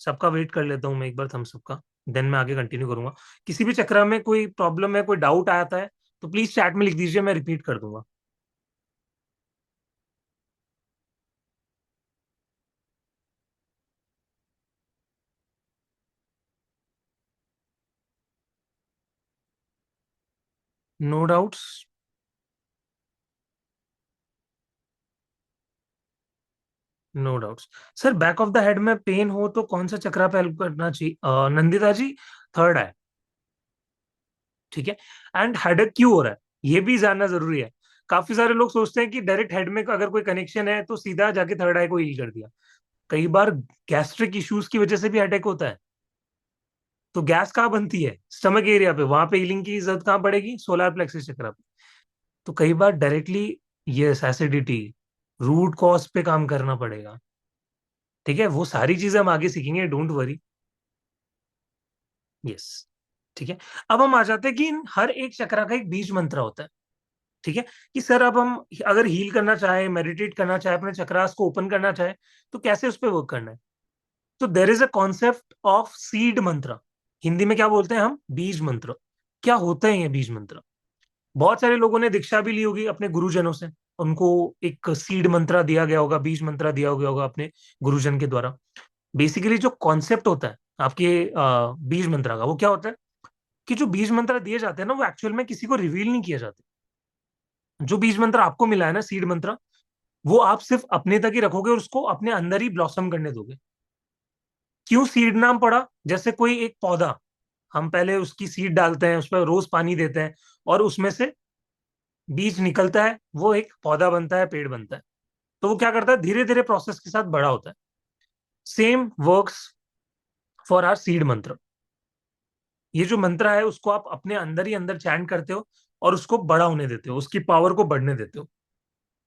सबका वेट कर लेता हूँ मैं एक बार, थम्स अप का। देन मैं आगे कंटिन्यू करूंगा। किसी भी चक्र में कोई प्रॉब्लम है, कोई डाउट आता है, तो प्लीज चैट में लिख दीजिए, मैं रिपीट कर दूंगा। No doubts. No doubts. Sir, back of the head में पेन हो तो कौन सा चक्रा पे हेल्प करना चाहिए? नंदिता जी, थर्ड है। ठीक है। एंड हेडेक क्यों हो रहा है, ये भी जानना जरूरी है। काफी सारे लोग सोचते हैं कि डायरेक्ट हेड में अगर कोई कनेक्शन है तो सीधा जाके थर्ड आई को हील कर दिया। कई बार गैस्ट्रिक इश्यूज की वजह से भी हेडेक होता है। तो गैस कहाँ बनती है? स्टमक एरिया पे। वहां पे हीलिंग की जरूरत कहाँ पड़ेगी? सोलर प्लेक्सिस चक्र पे। तो कई बार डायरेक्टली ये एसिडिटी, रूट कॉज पे काम करना पड़ेगा। ठीक है, वो सारी चीजें हम आगे सीखेंगे, डोंट वरी। यस। ठीक है। अब हम आ जाते हैं कि हर एक चक्र का एक बीज मंत्र होता है। ठीक है। कि सर, अब हम अगर हील करना चाहे, मेडिटेट करना चाहे, अपने चक्रास को ओपन करना चाहे, तो कैसे उस पर वर्क करना है? तो देर is a concept of seed मंत्र। हिंदी में क्या बोलते हैं हम? बीज मंत्र। क्या होता है ये बीज मंत्र? बहुत सारे लोगों ने दीक्षा भी ली होगी अपने गुरुजनों से। उनको एक सीड मंत्र दिया गया होगा, बीज मंत्र दिया गया होगा अपने गुरुजन के द्वारा। बेसिकली जो कॉन्सेप्ट होता है आपके बीज मंत्र का, वो क्या होता है कि जो बीज मंत्र दिए जाते हैं ना, वो एक्चुअल में किसी को रिवील नहीं किए जाते। जो बीज मंत्र आपको मिला है ना, सीड मंत्र, वो आप सिर्फ अपने तक ही रखोगे और उसको अपने अंदर ही ब्लॉसम करने दोगे। क्यों सीड नाम पड़ा? जैसे कोई एक पौधा, हम पहले उसकी सीड डालते हैं, उस पर रोज पानी देते हैं, और उसमें से बीज निकलता है, वो एक पौधा बनता है, पेड़ बनता है। तो वो क्या करता है? धीरे धीरे प्रोसेस के साथ बड़ा होता है। Same works for our seed mantra. ये जो मंत्र है उसको आप अपने अंदर ही अंदर चैंट करते हो, और उसको बड़ा होने देते हो, उसकी पावर को बढ़ने देते हो।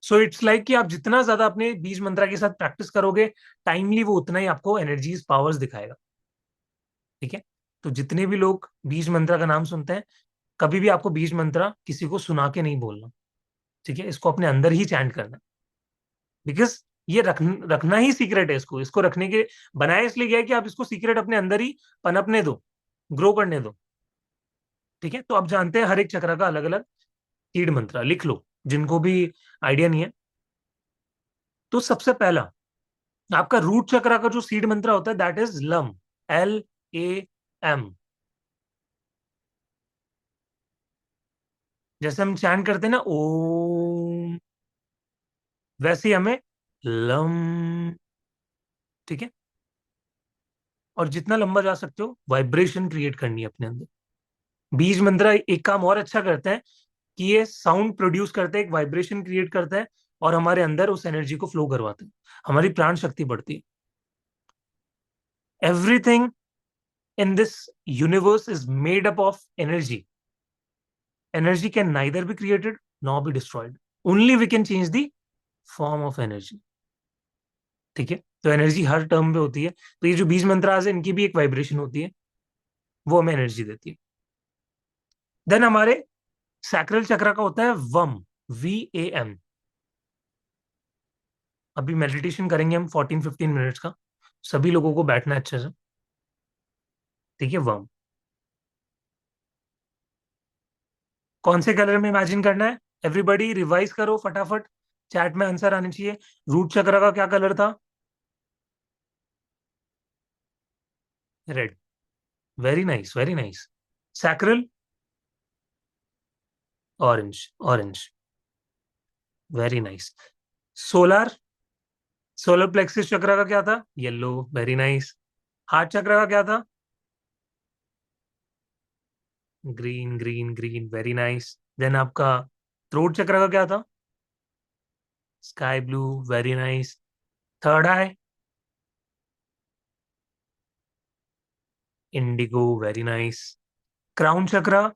सो इट्स लाइक कि आप जितना ज्यादा अपने बीज मंत्र के साथ प्रैक्टिस करोगे टाइमली, वो उतना ही आपको एनर्जीज, पावर्स दिखाएगा। ठीक है। तो जितने भी लोग बीज मंत्र का नाम सुनते हैं, कभी भी आपको बीज मंत्र किसी को सुना के नहीं बोलना। ठीक है, इसको अपने अंदर ही चैंट करना। बिकॉज ये रखना ही सीक्रेट है। इसको इसको रखने के बनाया इसलिए गया है कि आप इसको सीक्रेट अपने अंदर ही पनपने दो, ग्रो करने दो। ठीक है। तो आप जानते हैं हर एक चक्र का अलग अलग सीड मंत्र, लिख लो जिनको भी आइडिया नहीं है। तो सबसे पहला, आपका रूट चक्र का जो सीड मंत्र होता है, दैट इज लम। LAM। जैसे हम चैन करते हैं ना, ओम, वैसे ही हमें लम। ठीक है। और जितना लंबा जा सकते हो, वाइब्रेशन क्रिएट करनी है अपने अंदर। बीज मंत्र एक काम और अच्छा करते हैं कि ये साउंड प्रोड्यूस करते हैं, एक वाइब्रेशन क्रिएट करता है, और हमारे अंदर उस एनर्जी को फ्लो करवाते हैं। हमारी प्राण शक्ति बढ़ती है। Everything in this universe is made up of energy. Energy can neither be created nor be destroyed. Only we can change the form of energy. ठीक है। तो एनर्जी हर टर्म पे होती है। तो ये जो बीज मंत्रास है, इनकी भी एक वाइब्रेशन होती है, वो हमें एनर्जी देती है। देन हमारे सैक्रल चक्र का होता है वम, VAM। अभी मेडिटेशन करेंगे हम 14-15 मिनट्स का। सभी लोगों को बैठना है अच्छे से। ठीक है, वम। कौन से कलर में इमेजिन करना है? एवरीबॉडी रिवाइज करो फटाफट, चैट में आंसर आने चाहिए। रूट चक्र का क्या कलर था? Red. Very nice, very nice. Sacral? Orange, orange. Very nice. Solar? Solar plexus चक्र का क्या था? येलो। Very nice. हार्ट चक्र का क्या था? Green, green, green. Very nice. Then आपका थ्रोट चक्र का क्या था? Sky blue. Very nice. Third eye? Indigo. Very nice. Crown चक्र?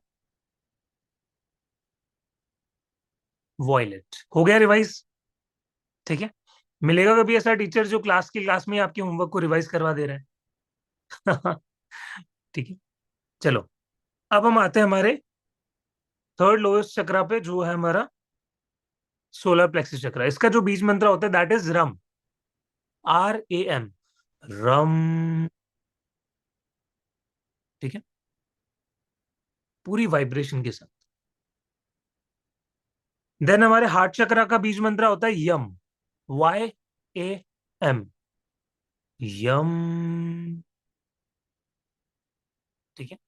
वॉयलेट। हो गया रिवाइज? ठीक है। मिलेगा कभी ऐसा टीचर जो क्लास में ही आपके होमवर्क को रिवाइज करवा दे रहे हैं? ठीक है। चलो, अब हम आते हैं हमारे थर्ड लोएस्ट चक्र पे, जो है हमारा सोलर प्लेक्सिस चक्र। इसका जो बीज मंत्र होता है दैट इज रम। RAM। रम। ठीक है, पूरी वाइब्रेशन के साथ। देन हमारे हार्ट चक्र का बीज मंत्र होता है यम। YAM। यम। ठीक है,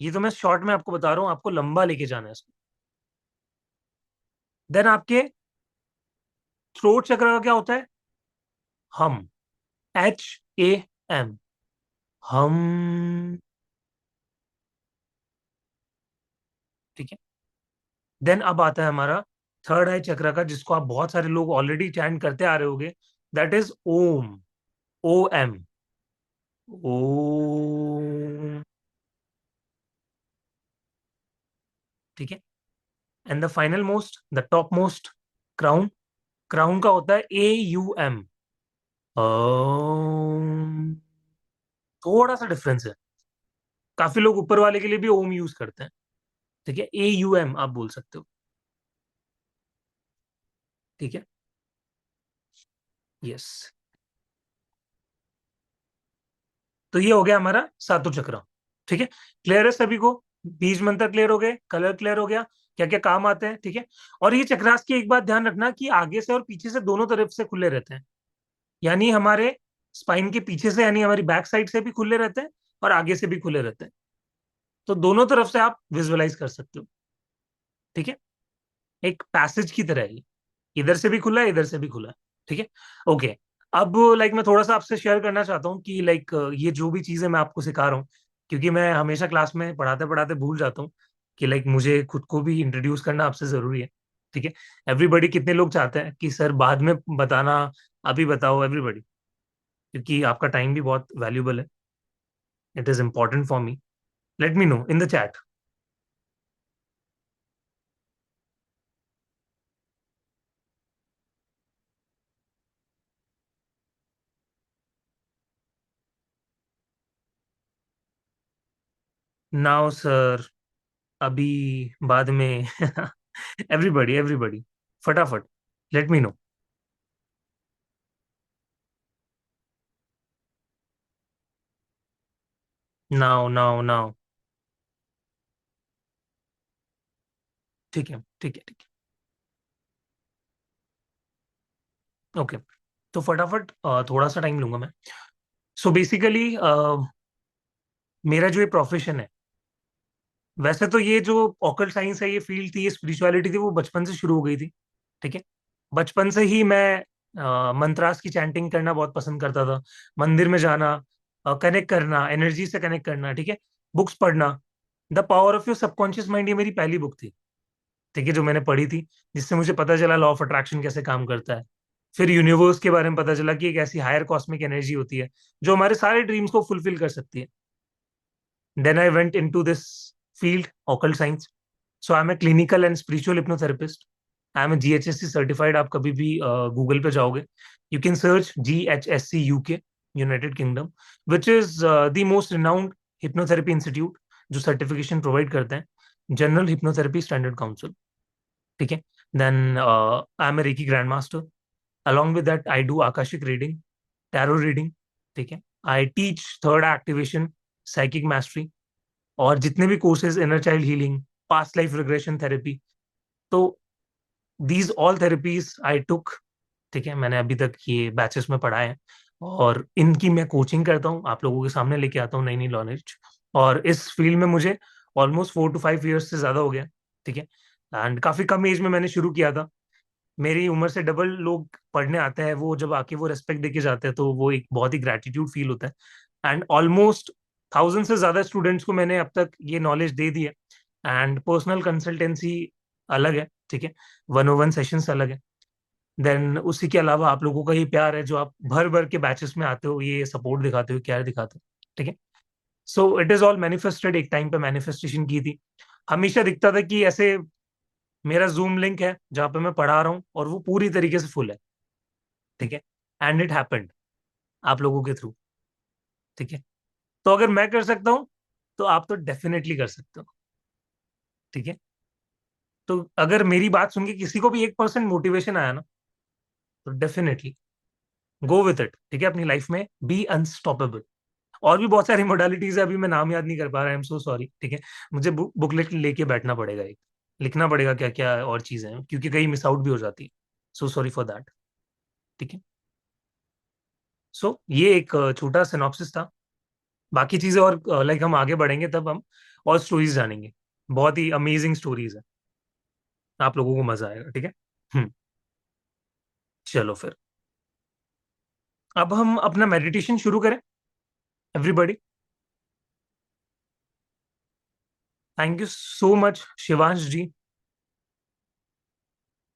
ये तो मैं शॉर्ट में आपको बता रहा हूं, आपको लंबा लेके जाना है इसको। देन आपके थ्रोट चक्र का क्या होता है? हम। HAM। हम। ठीक है। देन अब आता है हमारा थर्ड आई चक्र का, जिसको आप बहुत सारे लोग ऑलरेडी चैंट करते आ रहे होंगे। That is Om. OM। Om. ठीक है। And the final most, the top most, crown. Crown का होता है AUM। ओम। थोड़ा सा डिफरेंस है। काफी लोग ऊपर वाले के लिए भी ओम यूज करते हैं। ठीक है, AUM आप बोल सकते हो। ठीक है। यस। तो ये हो गया हमारा सातों चक्र। ठीक है, क्लियर है सभी को? बीज मंत्र क्लियर हो गए, कलर क्लियर हो गया, क्या क्या काम आते हैं। ठीक है। और ये चक्रास की एक बात ध्यान रखना कि आगे से और पीछे से दोनों तरफ से खुले रहते हैं। यानी हमारे स्पाइन के पीछे से, यानी हमारी बैक साइड से भी खुले रहते हैं, और आगे से भी खुले रहते हैं। तो दोनों तरफ से आप विजुअलाइज कर सकते हो। ठीक है, एक पैसेज की तरह है ये। इधर से भी खुला है, इधर से भी खुला है। ठीक है। ओके। अब लाइक मैं थोड़ा सा आपसे शेयर करना चाहता हूँ कि लाइक ये जो भी चीजें मैं आपको सिखा रहा हूँ, क्योंकि मैं हमेशा क्लास में पढ़ाते पढ़ाते भूल जाता हूँ कि लाइक मुझे खुद को भी इंट्रोड्यूस करना आपसे जरूरी है। ठीक है। एवरीबडी, कितने लोग चाहते हैं कि सर बाद में बताना, अभी बताओ एवरीबडी, क्योंकि आपका टाइम भी बहुत वैल्यूबल है। It is important for me. Let me know in the chat. Now sir, अभी, बाद में। एवरीबडी, एवरीबडी, फटाफट, let me know. Now, now, now. ठीक है, ठीक है, ठीक है। ओके। तो फटाफट थोड़ा सा टाइम लूंगा मैं। सो बेसिकली मेरा जो ये प्रोफेशन है, वैसे तो ये जो ऑकल्ट साइंस है, ये फील्ड थी, ये स्पिरिचुअलिटी थी, वो बचपन से शुरू हो गई थी। ठीक है। बचपन से ही मैं मंत्रास की चैंटिंग करना बहुत पसंद करता था। मंदिर में जाना, कनेक्ट करना, एनर्जी से कनेक्ट करना। ठीक है। बुक्स पढ़ना। The power of your subconscious mind, ये मेरी पहली बुक थी। ठीक है, जो मैंने पढ़ी थी, जिससे मुझे पता चला लॉ ऑफ अट्रैक्शन कैसे काम करता है। फिर यूनिवर्स के बारे में पता चला कि एक ऐसी हायर कॉस्मिक एनर्जी होती है जो हमारे सारे ड्रीम्स को फुलफिल कर सकती है। Then I went into this field, occult science. So I am a clinical and spiritual hypnotherapist. I am a GHSC certified. आप कभी भी गूगल पे जाओगे, you can search GHSC UK, United Kingdom, which is the most renowned hypnotherapy institute जो certification provide करते हैं। General hypnotherapy standard council, ठीक है। Then I am a reiki grand master. Along with that I do akashic reading, tarot reading, ठीक है। I teach third activation, psychic mastery, और जितने भी courses, inner child healing, past life regression therapy, तो these all therapies आई टुक, ठीक है। मैंने अभी तक ये बैचेस में पढ़ा है, और इनकी मैं कोचिंग करता हूँ, आप लोगों के सामने लेके आता हूँ नई नई नॉलेज। और इस फील्ड में मुझे ऑलमोस्ट 4 to 5 years से ज्यादा हो गया, ठीक है। एंड काफी कम एज में मैंने शुरू किया था। मेरी उम्र से डबल लोग पढ़ने आते हैं, वो जब आके वो रेस्पेक्ट देके जाते हैं तो वो एक बहुत ही ग्रेटिट्यूड फील होता है। एंड ऑलमोस्ट 1000 से ज्यादा स्टूडेंट्स को मैंने अब तक ये नॉलेज दे दी है। एंड पर्सनल कंसल्टेंसी अलग है, ठीक है। 101 सेशंस अलग है। देन उसी के अलावा आप लोगों का ये प्यार है, जो आप भर भर के बैचेस में आते हो, ये सपोर्ट दिखाते हो, केयर दिखाते हो, ठीक है। So it is all manifested. एक टाइम पे मैनिफेस्टेशन की थी। हमेशा दिखता था कि ऐसे मेरा जूम लिंक है जहाँ पे मैं पढ़ा रहा हूँ और वो पूरी तरीके से फुल है, ठीक है। एंड इट हैपेंड आप लोगों के थ्रू, ठीक है। तो अगर मैं कर सकता हूँ तो आप तो डेफिनेटली कर सकते हो, ठीक है। तो अगर मेरी बात सुन के किसी को भी 1% मोटिवेशन आया ना, तो डेफिनेटली गो विथ इट, ठीक है। अपनी लाइफ में बी अनस्टॉपेबल। और भी बहुत सारी मोडालिटीज है, अभी मैं नाम याद नहीं कर पा रहा, आई एम सो सॉरी, ठीक है। मुझे बुकलेट लेके बैठना पड़ेगा, एक लिखना पड़ेगा क्या क्या और चीजें हैं, क्योंकि कहीं मिस आउट भी हो जाती है। सो सॉरी फॉर दैट, ठीक है। सो ये एक छोटा सिनॉप्सिस था। बाकी चीजें और लाइक हम आगे बढ़ेंगे तब हम और स्टोरीज जानेंगे। बहुत ही अमेजिंग स्टोरीज है, आप लोगों को मजा आएगा, ठीक है। हम्म। चलो फिर अब हम अपना मेडिटेशन शुरू करें, everybody. Thank you so much Shivansh ji.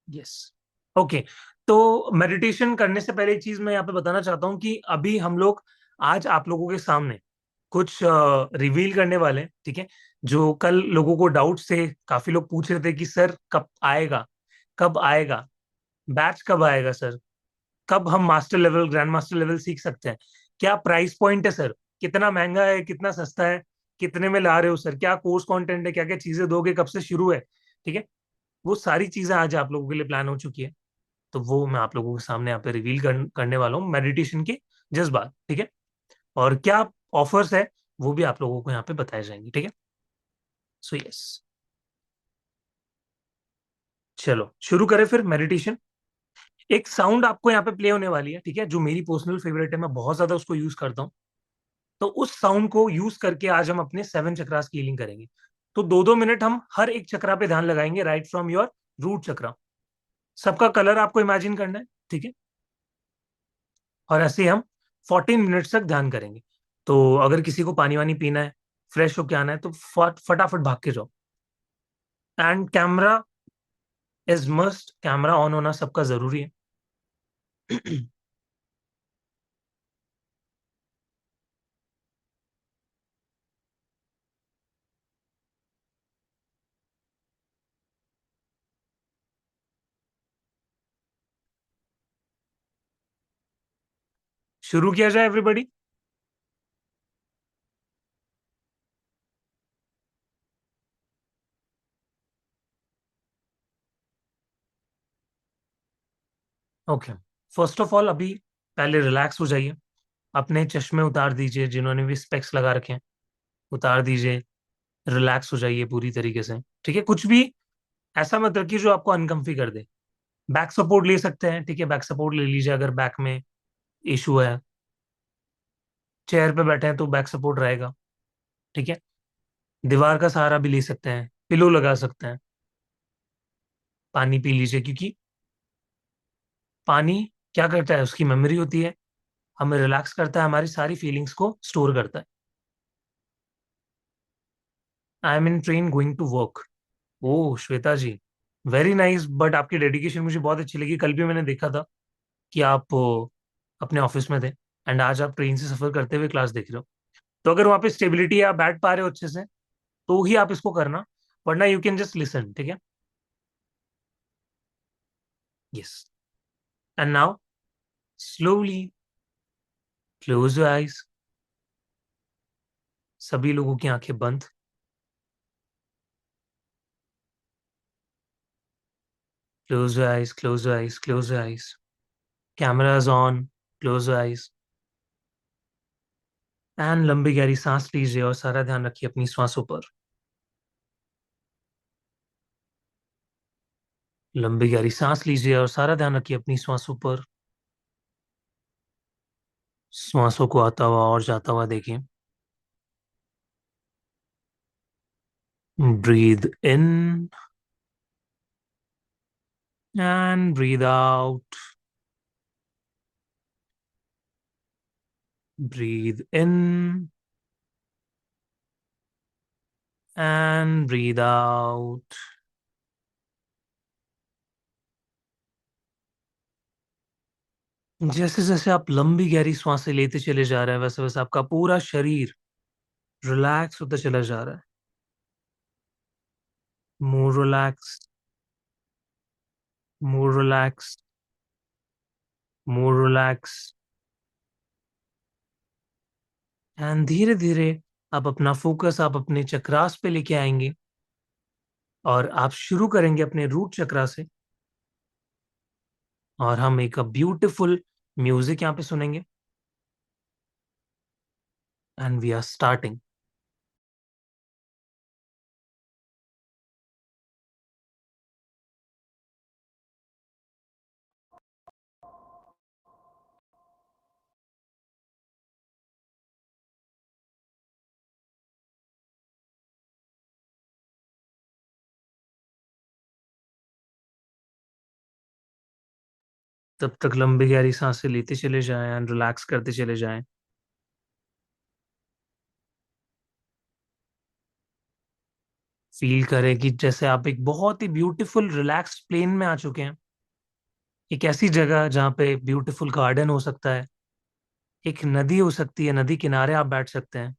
Yes, okay. तो मेडिटेशन करने से पहले एक चीज मैं यहाँ पे बताना चाहता हूँ कि अभी हम लोग आज आप लोगों के सामने कुछ रिवील करने वाले हैं, ठीक है। जो कल लोगों को डाउट थे, काफी लोग पूछ रहे थे कि सर कब आएगा, कब आएगा, बैच कब आएगा सर, कब हम master level, grand master level सीख सकते हैं, क्या प्राइस पॉइंट है सर, कितना महंगा है, कितना सस्ता है, कितने में ला रहे हो सर, क्या कोर्स कंटेंट है, क्या क्या चीजें दोगे, कब से शुरू है, ठीक है। वो सारी चीजें आज आप लोगों के लिए प्लान हो चुकी है। तो वो मैं आप लोगों के सामने यहाँ पे रिवील करने वाला हूँ मेडिटेशन के जस्ट बाद, ठीक है। और क्या ऑफर्स है वो भी आप लोगों को यहाँ पे बताए जाएंगे, ठीक है। सो यस, चलो शुरू करें फिर मेडिटेशन। एक साउंड आपको यहाँ पे प्ले होने वाली है, ठीक है, जो मेरी पर्सनल फेवरेट है, मैं बहुत ज्यादा उसको यूज करता हूँ। तो उस साउंड को यूज करके आज हम अपने 7 चक्रास की हीलिंग करेंगे। तो 2-2 मिनट हम हर एक चक्रा पे ध्यान लगाएंगे, राइट फ्रॉम योर रूट चक्रा। सबका कलर आपको इमेजिन करना है, ठीक है। और ऐसे ही हम 14 मिनट्स तक ध्यान करेंगे। तो अगर किसी को पानी वानी पीना है, फ्रेश होके आना है, तो फटाफट भाग के जाओ। And camera is must, camera on होना सबका जरूरी है। शुरू किया जाए everybody. Okay, first of all अभी पहले रिलैक्स हो जाइए। अपने चश्मे उतार दीजिए, जिन्होंने भी स्पेक्स लगा रखे हैं उतार दीजिए। रिलैक्स हो जाइए पूरी तरीके से, ठीक है। कुछ भी ऐसा मत रखिए जो आपको अनकंफी कर दे। बैक सपोर्ट ले सकते हैं, ठीक है, बैक सपोर्ट ले लीजिए अगर बैक में इशू है। चेयर पे बैठे हैं तो बैक सपोर्ट रहेगा, ठीक है। दीवार का सहारा भी ले सकते हैं, पिलो लगा सकते हैं। पानी पी लीजिए, क्योंकि पानी क्या करता है, उसकी मेमोरी होती है, हमें रिलैक्स करता है, हमारी सारी फीलिंग्स को स्टोर करता है। I am in train going to work. Oh Shweta ji, very nice. But आपकी डेडिकेशन मुझे बहुत अच्छी लगी। कल भी मैंने देखा था कि आप अपने ऑफिस में थे, एंड आज आप ट्रेन से सफर करते हुए क्लास देख रहे हो। तो अगर वहां पे स्टेबिलिटी है, आप बैठ पा रहे हो अच्छे से, तो ही आप इसको करना, वरना यू कैन जस्ट लिसन, ठीक है। Yes, and now slowly close your eyes. सभी लोगों की आंखें बंद। Close your eyes, close your eyes, close your eyes. Cameras on, close your eyes. And लंबी गहरी सांस लीजिए और सारा ध्यान रखिए अपनी श्वासों पर। लंबी गहरी सांस लीजिए और सारा ध्यान रखिए अपनी श्वासों पर। श्वासों को आता हुआ और जाता हुआ देखिए। Breathe in and breathe out. Breathe in and breathe out. जैसे जैसे आप लंबी गहरी सांसें लेते चले जा रहे हैं वैसे वैसे आपका पूरा शरीर रिलैक्स होता चला जा रहा है। More relax, more relax, more relax. And धीरे धीरे आप अपना फोकस आप अपने चक्रास पे लेके आएंगे और आप शुरू करेंगे अपने रूट चक्रा से। और हम एक ब्यूटीफुल म्यूजिक यहाँ पे सुनेंगे एंड वी आर स्टार्टिंग। तब तक लंबी गहरी सांसें लेते चले जाएं एंड रिलैक्स करते चले जाएं। फील करें कि जैसे आप एक बहुत ही ब्यूटीफुल रिलैक्स्ड प्लेन में आ चुके हैं। एक ऐसी जगह जहाँ पे ब्यूटीफुल गार्डन हो सकता है, एक नदी हो सकती है, नदी किनारे आप बैठ सकते हैं।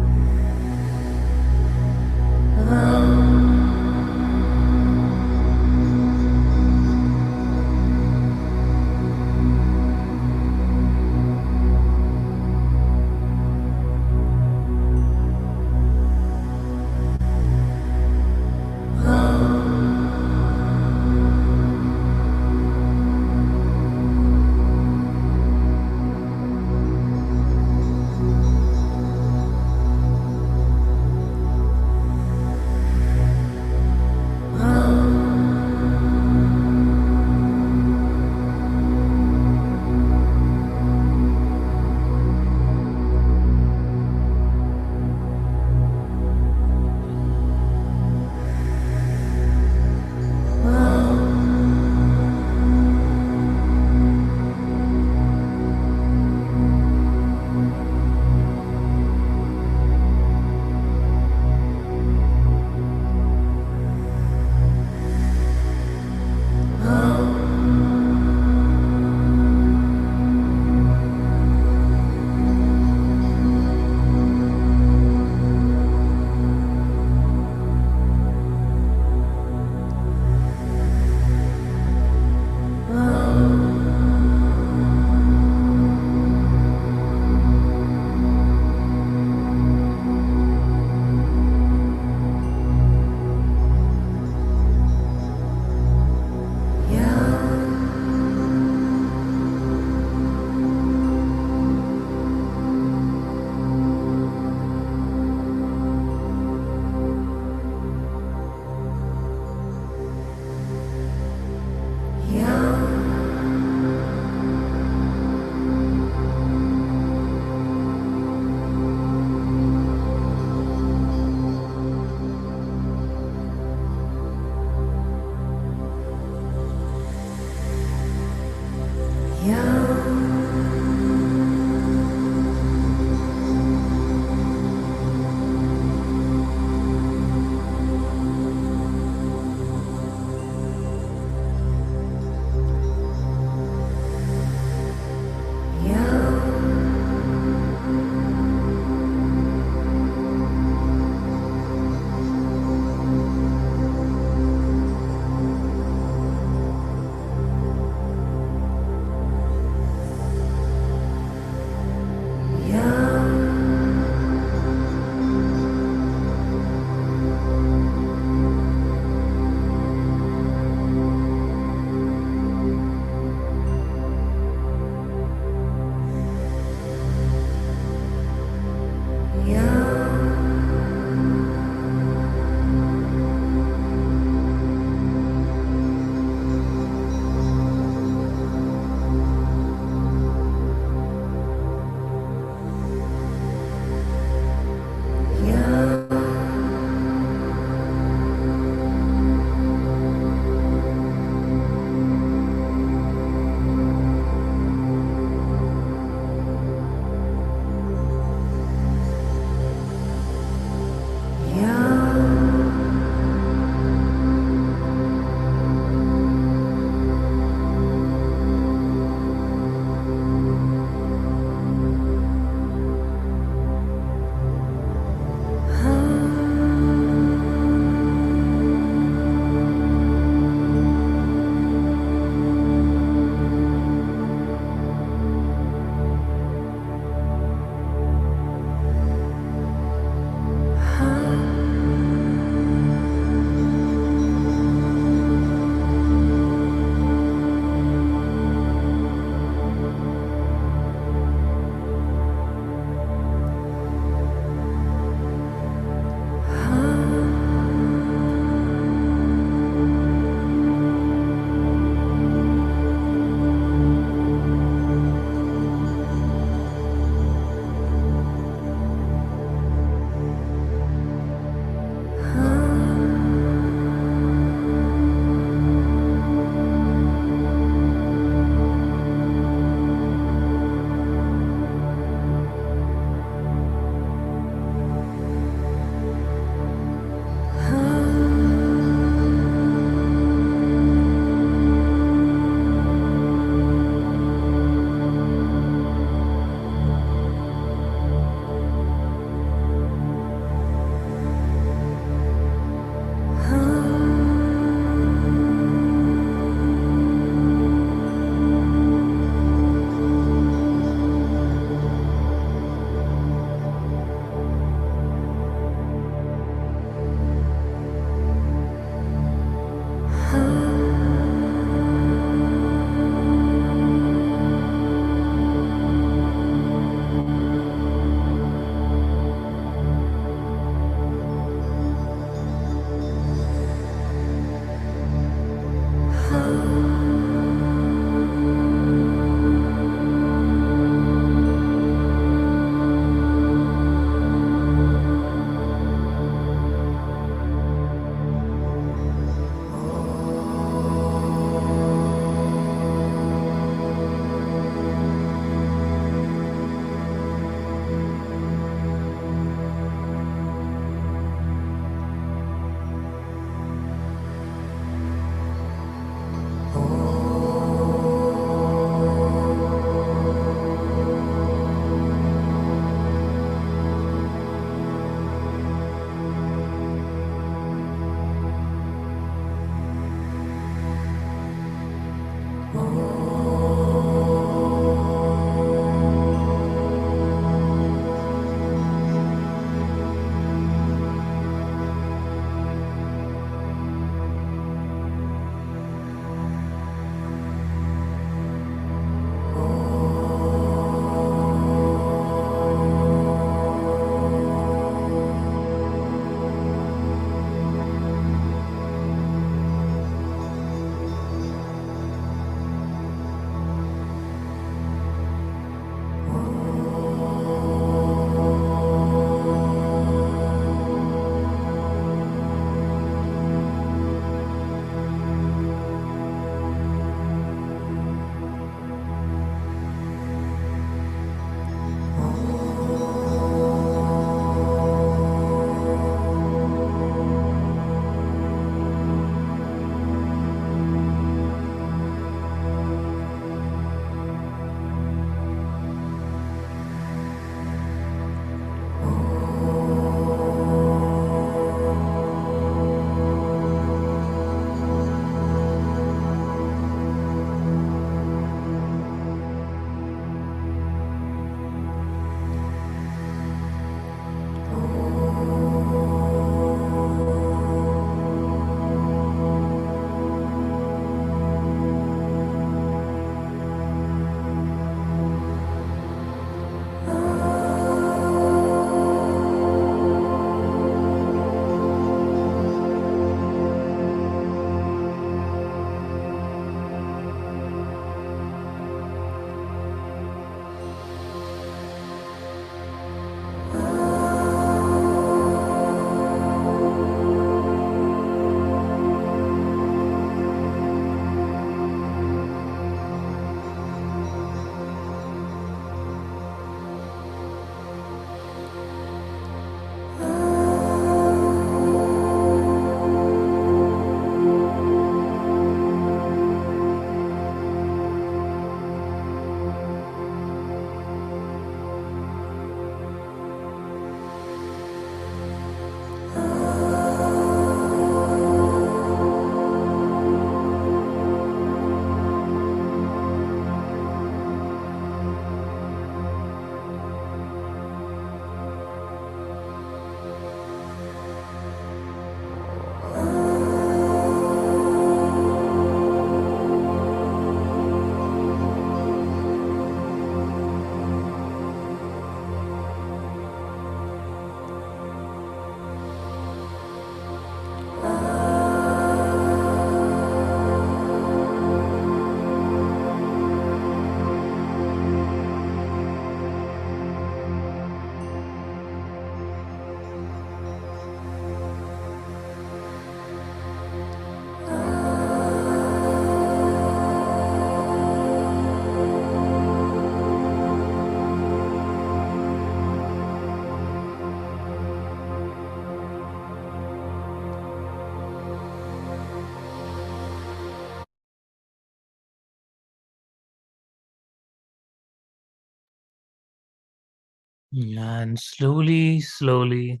And slowly, slowly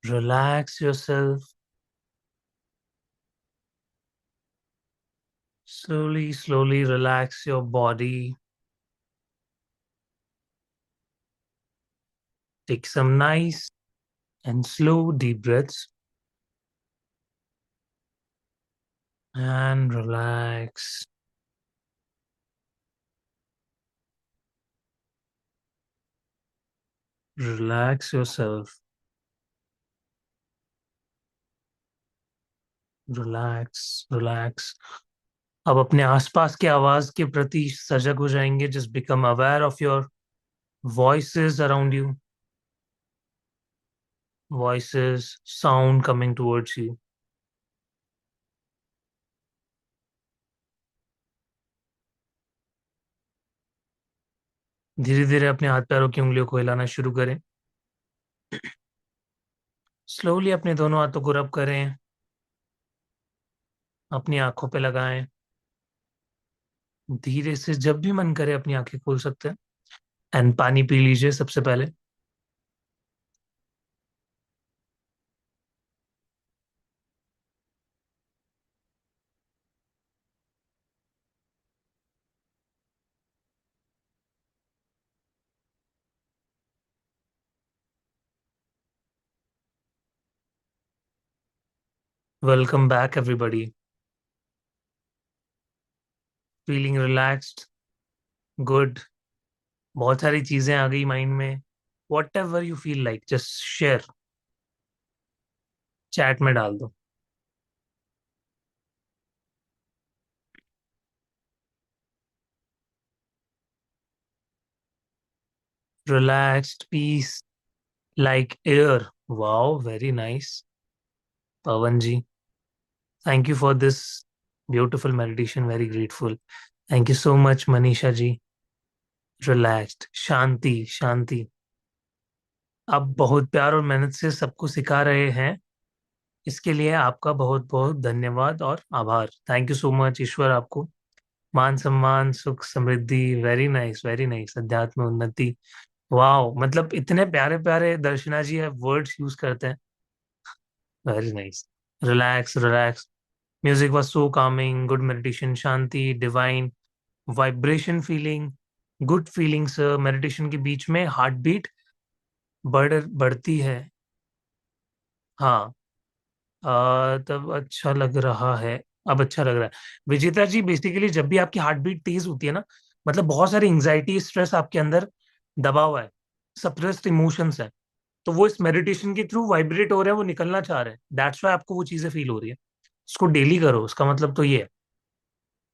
relax yourself. Slowly, slowly relax your body. Take some nice and slow deep breaths and relax. Relax yourself. Relax relax. अब अपने आसपास के आवाज के प्रति सजग हो जाएंगे. Just become aware of your voices around you. Voices, sound coming towards you. धीरे धीरे अपने हाथ पैरों की उंगलियों को हिलाना शुरू करें. स्लोली अपने दोनों हाथों को रब करें. अपनी आंखों पे लगाएं. धीरे से जब भी मन करे अपनी आंखें खोल सकते हैं. एंड पानी पी लीजिए सबसे पहले. Welcome back everybody. Feeling relaxed. Good. बहुत सारी चीजें आ गई माइंड में. What ever you feel like just share. Chat में डाल दो. Relaxed peace like air. Wow, very nice. Pawan ji, thank you for this beautiful meditation. Very grateful. Thank you so much, Manisha ji. Relaxed. Shanti, Shanti. आप बहुत प्यार और मेहनत से सबको सिखा रहे हैं. इसके लिए आपका बहुत बहुत धन्यवाद और आभार. Thank you so much. ईश्वर आपको मान सम्मान सुख समृद्धि. Very nice. अध्यात्म उन्नति. वाओ, मतलब इतने प्यारे प्यारे दर्शना जी है वर्ड्स यूज करते हैं. Very nice. Relax relax. Music was so Kameng. Good meditation. Shanti, divine vibration feeling. Good feelings. Meditation के बीच में हार्ट बीट बढ़ती है. हाँ. तब अच्छा लग रहा है. अब अच्छा लग रहा है. विजेता जी, बेसिकली जब भी आपकी हार्ट बीट तेज होती है ना, मतलब बहुत सारी एंजाइटी स्ट्रेस आपके अंदर दबा हुआ है. सप्रेस्ड इमोशंस है. तो वो इस मेडिटेशन के थ्रू वाइब्रेट हो रहे हैं, वो निकलना चाह रहे हैं. दैट्स वाई आपको वो चीजें फील हो रही है. उसको डेली करो, उसका मतलब तो ये है.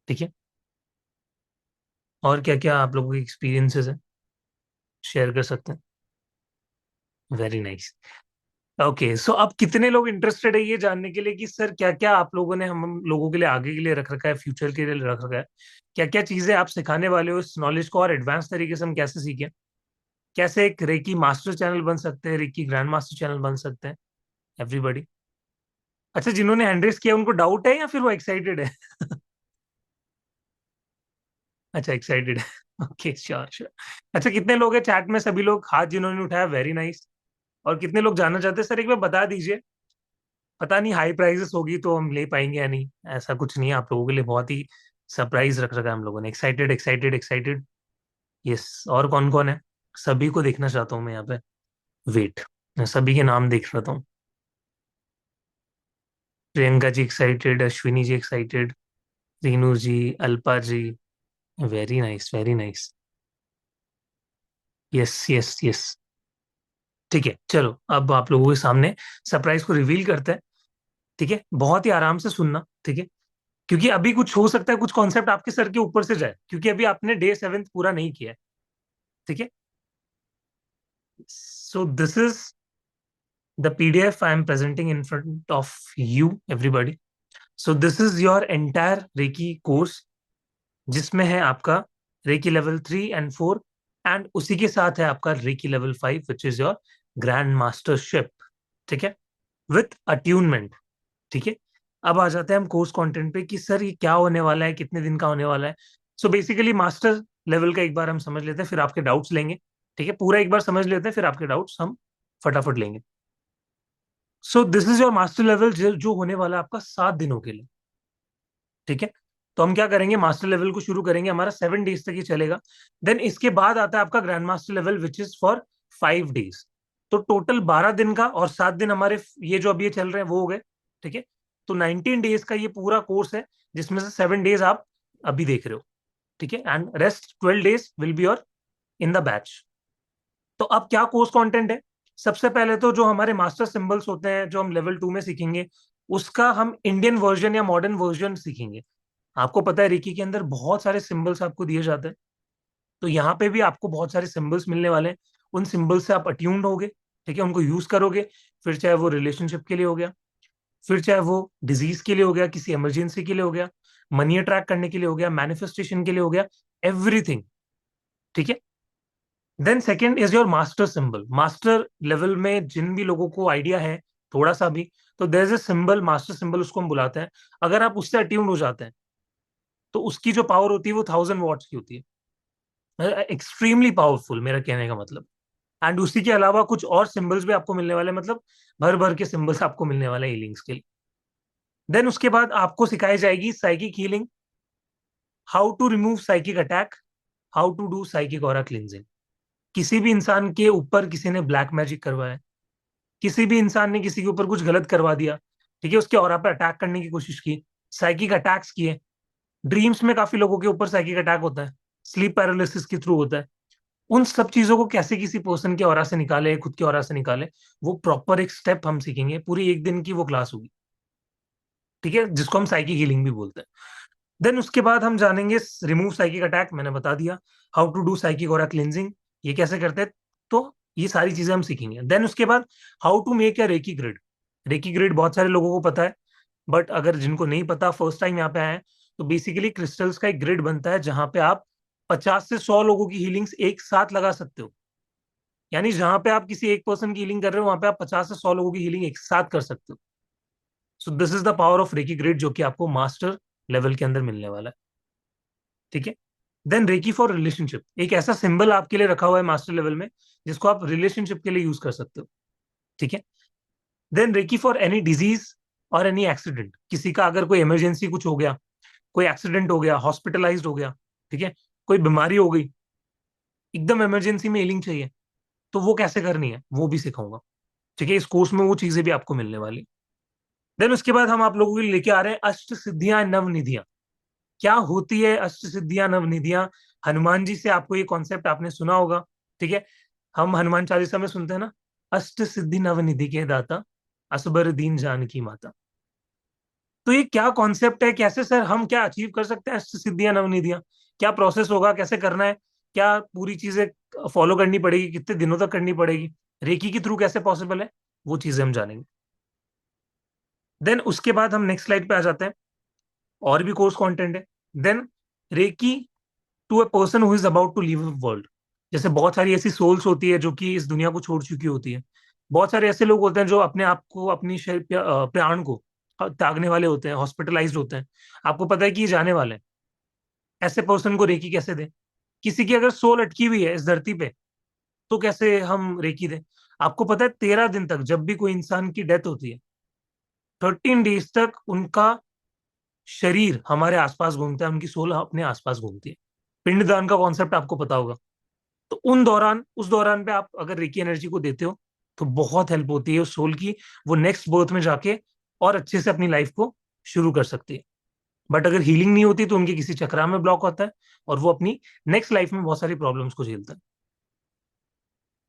ठीक है. और क्या क्या आप लोगों के एक्सपीरियंसेस हैं, शेयर कर सकते हैं. Very nice. ओके, सो अब कितने लोग इंटरेस्टेड है ये जानने के लिए कि सर क्या क्या आप लोगों ने हम लोगों के लिए आगे के लिए रख रखा है, फ्यूचर के लिए रख रखा है. क्या क्या चीजें आप सिखाने वाले हो इस नॉलेज को, और एडवांस तरीके से हम कैसे सीखें. कैसे एक रेकी मास्टर चैनल बन सकते हैं, रेकी ग्रैंड मास्टर चैनल बन सकते हैं. एवरीबॉडी. अच्छा, जिन्होंने हैंड रेस किया उनको डाउट है या फिर वो एक्साइटेड है. अच्छा, एक्साइटेड है. Okay, sure sure. अच्छा, कितने लोग हैं चैट में, सभी लोग हाथ जिन्होंने उठाया, वेरी नाइस. और कितने लोग जानना चाहते हैं सर, एक बार बता दीजिए. पता नहीं हाई प्राइजेस होगी तो हम ले पाएंगे या नहीं. ऐसा कुछ नहीं है, आप लोगों के लिए बहुत ही सरप्राइज रख रखा है हम लोगों ने. Excited excited excited. यस. और कौन कौन है. सभी को देखना चाहता हूँ मैं यहाँ पे. वेट, मैं सभी के नाम देख रहा हूँ. Priyanka ji excited, Ashwini ji excited, Reenu ji, Alpa ji. Very nice very nice. Yes yes yes. ठीक है, चलो अब आप लोगों के सामने सरप्राइज को रिवील करते हैं. ठीक है, बहुत ही आराम से सुनना. ठीक है, क्योंकि अभी कुछ हो सकता है, कुछ कॉन्सेप्ट आपके सर के ऊपर से जाए, क्योंकि अभी आपने डे 7 पूरा नहीं किया है. ठीक है. So this is the PDF I am presenting in front of you everybody. So this is your entire reiki course, जिसमें है आपका रेकी लेवल 3 एंड 4, एंड उसी के साथ है आपका reiki level 5 which is your grand mastership. ठीक है, विथ अट्यूनमेंट. ठीक है. अब आ जाते हैं हम कोर्स कंटेंट पे कि सर ये क्या होने वाला है, कितने दिन का होने वाला है. सो बेसिकली मास्टर लेवल का एक बार हम समझ लेते हैं, फिर आपके डाउट्स लेंगे. ठीक है, पूरा एक बार समझ लेते हैं, फिर आपके डाउट्स हम फटाफट लेंगे। सो this is your master level, जो होने वाला है आपका 7 दिनों के लिए। ठीक है, तो हम क्या करेंगे, मास्टर लेवल को शुरू करेंगे, हमारा 7 डेज तक ये चलेगा। देन इसके बाद आता है आपका grand master level, which is for 5 days. तो टोटल 12 दिन का, और 7 दिन हमारे ये जो अभी ये चल रहे हैं वो हो गए। ठीक है, तो 19 डेज का ये पूरा कोर्स है, जिसमें से 7 डेज आप अभी देख रहे हो। ठीक है, and rest 12 days will be your in the batch. तो अब क्या कोर्स कंटेंट है? सबसे पहले तो जो हमारे मास्टर सिंबल्स होते हैं, जो हम लेवल 2 में सीखेंगे, उसका हम इंडियन वर्जन या मॉडर्न वर्जन सीखेंगे। आपको पता है रेकी के अंदर बहुत सारे सिंबल्स आपको दिए जाते हैं, तो यहाँ पे भी आपको बहुत सारे सिंबल्स मिलने वाले हैं। उन सिंबल्स से आप अट्यून्ड होगे, ठीक है, उनको यूज करोगे। फिर चाहे वो रिलेशनशिप के लिए हो गया, फिर चाहे वो डिजीज के लिए हो गया, किसी इमरजेंसी के लिए हो गया, मनी अट्रैक्ट करने के लिए हो गया, मैनिफेस्टेशन के लिए हो गया, एवरीथिंग। ठीक है, then second is your master symbol. Master level में जिन भी लोगों को आइडिया है थोड़ा सा भी, तो there is a symbol, master symbol उसको हम बुलाते हैं। अगर आप उससे अट्यून्ड हो जाते हैं, तो उसकी जो पावर होती है वो 1000 वॉट्स की होती है, एक्सट्रीमली पावरफुल, मेरा कहने का मतलब। एंड उसी के अलावा कुछ और सिंबल्स भी आपको मिलने वाले हैं, मतलब भर भर के सिंबल्स आपको मिलने वाले हैं हीलिंग्स के लिए। देन उसके बाद आपको सिखाई जाएगी psychic healing, how to remove psychic attack, how to do psychic aura cleansing. किसी भी इंसान के ऊपर किसी ने ब्लैक मैजिक करवाया, किसी भी इंसान ने किसी के ऊपर कुछ गलत करवा दिया, ठीक है, उसके ऑरा पे अटैक करने की कोशिश की, साइकिक अटैक्स किए। ड्रीम्स में काफी लोगों के ऊपर साइकिक अटैक होता है, स्लीप पैरालिसिस के थ्रू होता है। उन सब चीजों को कैसे किसी पर्सन के ऑरा से निकाले, खुद के ऑरा से निकाले, वो प्रॉपर एक स्टेप हम सीखेंगे। पूरी एक दिन की वो क्लास होगी, ठीक है, जिसको हम साइकिक हीलिंग भी बोलते हैं। देन उसके बाद हम जानेंगे रिमूव साइकिक अटैक, मैंने बता दिया। How to do psychic aura cleansing, ये कैसे करते हैं, तो ये सारी चीजें हम सीखेंगे। देन उसके बाद how to make a reiki grid. Reiki grid बहुत सारे लोगों को पता है, बट अगर जिनको नहीं पता, फर्स्ट टाइम यहाँ पे आए हैं, तो बेसिकली क्रिस्टल्स का एक ग्रिड बनता है जहां पे आप 50 से 100 लोगों की हीलिंग्स एक साथ लगा सकते हो। यानी जहां पे आप किसी एक पर्सन की हीलिंग कर रहे हो, वहां पे आप 50 से 100 लोगों की हीलिंग एक साथ कर सकते हो। So this is the power of reiki grid, जो कि आपको मास्टर लेवल के अंदर मिलने वाला है। ठीक है, देन रेकी फॉर रिलेशनशिप, एक ऐसा सिंबल आपके लिए रखा हुआ है मास्टर लेवल में, जिसको आप रिलेशनशिप के लिए यूज कर सकते हो। ठीक है, then reiki for any disease और एनी एक्सीडेंट। किसी का अगर कोई इमरजेंसी कुछ हो गया, कोई एक्सीडेंट हो गया, हॉस्पिटलाइज्ड हो गया, ठीक है, कोई बीमारी हो गई, एकदम इमरजेंसी में हीलिंग चाहिए, तो वो कैसे करनी है वो भी सिखाऊंगा। ठीक है, इस कोर्स में वो चीजें भी आपको मिलने वाली। देन उसके बाद हम आप लोगों के लिए लेके आ रहे हैं अष्ट सिद्धियां नव निधियां। क्या होती है अष्ट सिद्धियां नव निधियां? हनुमान जी से आपको ये कॉन्सेप्ट आपने सुना होगा। ठीक है, हम हनुमान चालीसा में सुनते हैं ना, अष्ट सिद्धि नव निधि के दाता, असबर दीन जानकी माता। तो ये क्या कॉन्सेप्ट है, कैसे सर हम क्या अचीव कर सकते हैं अष्ट सिद्धियां नव निधियां? क्या प्रोसेस होगा, कैसे करना है, क्या पूरी चीजें फॉलो करनी पड़ेगी, कितने दिनों तक करनी पड़ेगी, रेकी के थ्रू कैसे पॉसिबल है, वो चीजें हम जानेंगे। देन उसके बाद हम नेक्स्ट स्लाइड पे आ जाते हैं, और भी कोर्स कंटेंट है। Then reiki to a person who is about to leave world. जैसे बहुत सारी ऐसी सोल्स होती है जो कि इस दुनिया को छोड़ चुकी होती है। बहुत सारे ऐसे लोग होते हैं जो अपने आप को, अपनी प्राण को त्यागने वाले होते हैं, हॉस्पिटलाइज्ड होते हैं। आपको पता है कि ये जाने वाले हैं, ऐसे पर्सन को रेकी कैसे दें? किसी की अगर सोल अटकी हुई है इस धरती पे, तो कैसे हम रेकी दें? आपको पता है 13 दिन तक, जब भी कोई इंसान की डेथ होती है, 13 डेज तक उनका शरीर हमारे आसपास घूमता है, उनकी सोल अपने आसपास घूमती है। पिंडदान का कॉन्सेप्ट आपको पता होगा। तो उस दौरान पे आप अगर रेकी एनर्जी को देते हो, तो बहुत हेल्प होती है उस सोल की। वो नेक्स्ट बर्थ में जाके और अच्छे से अपनी लाइफ को शुरू कर सकती है। बट अगर हीलिंग नहीं होती, तो उनके किसी चक्रा में ब्लॉक होता है, और वो अपनी नेक्स्ट लाइफ में बहुत सारी प्रॉब्लम्स को झेलता है।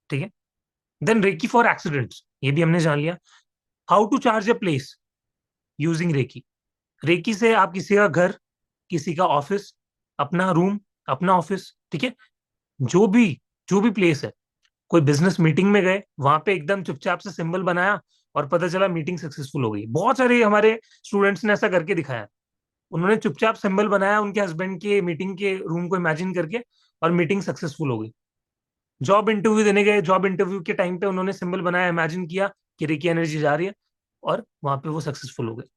ठीक है, देन रेकी फॉर एक्सीडेंट्स, ये भी हमने जान लिया। How to charge a place using reiki. Reiki से आप किसी का घर, किसी का ऑफिस, अपना रूम, अपना ऑफिस, ठीक है, जो भी जो भी प्लेस है, कोई बिजनेस मीटिंग में गए, वहां पे एकदम चुपचाप से सिंबल बनाया, और पता चला मीटिंग सक्सेसफुल हो गई। बहुत सारे हमारे स्टूडेंट्स ने ऐसा करके दिखाया। उन्होंने चुपचाप सिंबल बनाया उनके हस्बैंड के मीटिंग के रूम को इमेजिन करके, और मीटिंग सक्सेसफुल हो गई। जॉब इंटरव्यू देने गए, जॉब इंटरव्यू के टाइम पे उन्होंने सिंबल बनाया, इमेजिन किया कि रेकी एनर्जी जा रही है, और वहां पे वो सक्सेसफुल हो गए।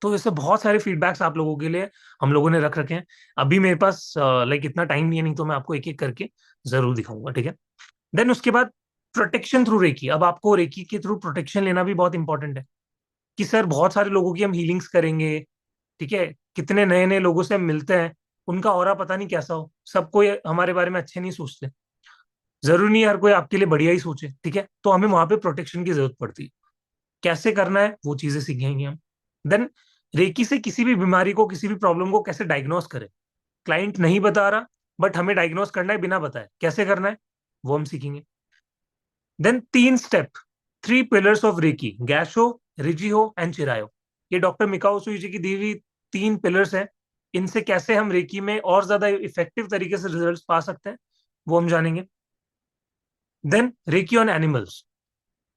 तो ऐसे बहुत सारे फीडबैक्स आप लोगों के लिए हम लोगों ने रख रखे हैं। अभी मेरे पास लाइक इतना टाइम नहीं है, नहीं तो मैं आपको एक एक करके जरूर दिखाऊंगा, ठीक है। देन उसके बाद प्रोटेक्शन थ्रू रेकी। अब आपको रेकी के थ्रू प्रोटेक्शन लेना भी बहुत इंपॉर्टेंट है कि सर बहुत सारे लोगों की हम हीलिंग्स करेंगे, ठीक है। कितने नए नए लोगों से हम मिलते हैं, उनका ऑरा पता नहीं कैसा हो, सब कोई हमारे बारे में अच्छे नहीं सोचते। जरूरी नहीं हर कोई आपके लिए बढ़िया ही सोचे, ठीक है। तो हमें वहां पे प्रोटेक्शन की जरूरत पड़ती है। कैसे करना है वो चीजें सीखेंगे हम। देन रेकी से किसी भी बीमारी को, किसी भी प्रॉब्लम को कैसे डायग्नोस करें। क्लाइंट नहीं बता रहा, बट हमें डायग्नोस करना है बिना बताए, कैसे करना है वो हम सीखेंगे। Then 3 step, 3 pillars of reiki, gassho, reijiho and chiryo. ये डॉक्टर मिकाओ सुई जी की दी हुई 3 पिलर्स हैं। इनसे कैसे हम रेकी में और ज्यादा इफेक्टिव तरीके से रिजल्ट्स पा सकते हैं वो हम जानेंगे। देन रेकी ऑन एनिमल्स,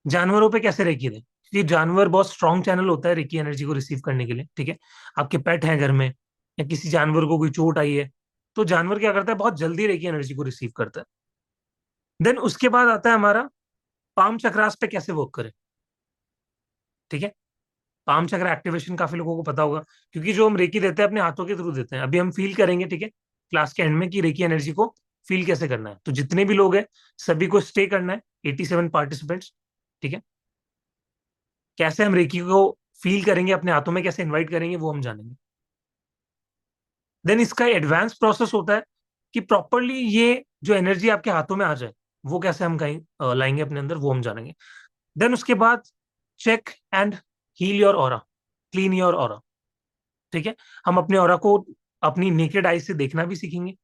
जानवरों पे कैसे रेकी दें, क्योंकि जानवर बहुत स्ट्रॉन्ग चैनल होता है रेकी एनर्जी को रिसीव करने के लिए, ठीक है। आपके पेट हैं घर में, या किसी जानवर को कोई चोट आई है, तो जानवर क्या करता है, बहुत जल्दी रेकी एनर्जी को रिसीव करता है। देन उसके बाद आता है हमारा पाम चक्रास पे कैसे वर्क करें, ठीक है। पाम चक्र एक्टिवेशन काफी लोगों को पता होगा, क्योंकि जो हम रेकी देते हैं अपने हाथों के थ्रू देते हैं। अभी हम फील करेंगे, ठीक है, क्लास के एंड में, कि रेकी एनर्जी को फील कैसे करना है। तो जितने भी लोग हैं सभी को स्टे करना है, 87 पार्टिसिपेंट्स, ठीक है। कैसे हम रेकी को फील करेंगे अपने हाथों में, कैसे इन्वाइट करेंगे वो हम जानेंगे। देन इसका एडवांस प्रोसेस होता है कि प्रॉपरली ये जो एनर्जी आपके हाथों में आ जाए, वो कैसे हम कहीं लाएंगे अपने अंदर, वो हम जानेंगे। देन उसके बाद check and heal your aura, clean your aura, ठीक है। हम अपने ऑरा को अपनी नेकेड आई से देखना भी सीखेंगे,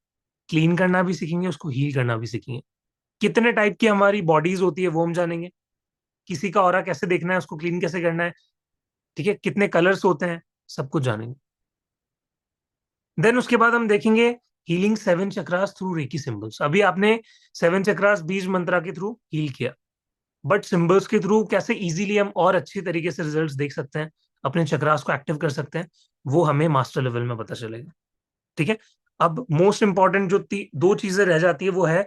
क्लीन करना भी सीखेंगे, उसको हील करना भी सीखेंगे। कितने टाइप की हमारी बॉडीज होती है वो हम जानेंगे। किसी का ऑरा कैसे देखना है, उसको क्लीन कैसे करना है, ठीक है। कितने कलर्स होते हैं, सब कुछ जानेंगे। देन उसके बाद हम देखेंगे healing 7 chakras through reiki symbols. अभी आपने 7 चक्रास बीज मंत्रा के थ्रू हील किया, बट सिंबल्स के थ्रू कैसे इजीली हम और अच्छी तरीके से रिजल्ट्स देख सकते हैं, अपने चक्रास को एक्टिव कर सकते हैं, वो हमें मास्टर लेवल में पता चलेगा, ठीक है। अब मोस्ट इंपॉर्टेंट जो 2 चीजें रह जाती है वो है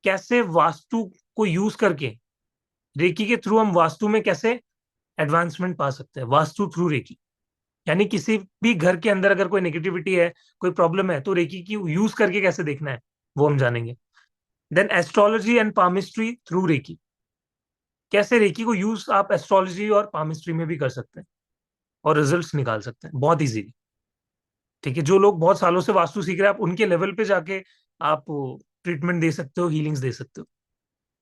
कैसे वास्तु को यूज करके रेकी के थ्रू हम वास्तु में कैसे एडवांसमेंट पा सकते हैं, वास्तु थ्रू रेकी। यानी किसी भी घर के अंदर अगर कोई नेगेटिविटी है, कोई प्रॉब्लम है, तो रेकी की यूज करके कैसे देखना है वो हम जानेंगे। Then astrology and palmistry through reiki, कैसे रेकी को यूज आप एस्ट्रोलॉजी और पामिस्ट्री में भी कर सकते हैं और रिजल्ट्स निकाल सकते हैं बहुत इजीली, ठीक है। जो लोग बहुत सालों से वास्तु सीख रहे हैं, आप उनके लेवल पे जाके आप ट्रीटमेंट दे सकते हो, हीलिंग्स दे सकते हो।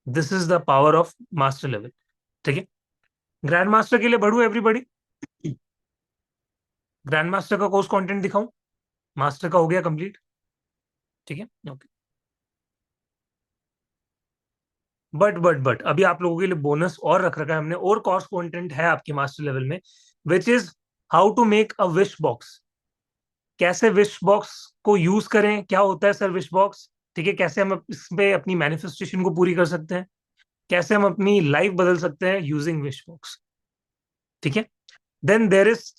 This is the power of master level, ठीक है। ग्रैंड मास्टर के लिए बढ़ू एवरीबडी। ग्रैंड मास्टर का कोर्स कंटेंट दिखाऊं, मास्टर का हो गया कंप्लीट, ठीक है, ओके। बट अभी आप लोगों के लिए बोनस और रख रखा है हमने, और कोर्स कंटेंट है आपके मास्टर लेवल में, which is how to make a wish box. कैसे विश बॉक्स को यूज करें, क्या होता है सर विश बॉक्स, ठीक है। कैसे हम इसमें अपनी मैनिफेस्टेशन को पूरी कर सकते हैं, कैसे हम अपनी लाइफ बदल सकते हैं यूजिंग विश बॉक्स, ठीक है। Then there is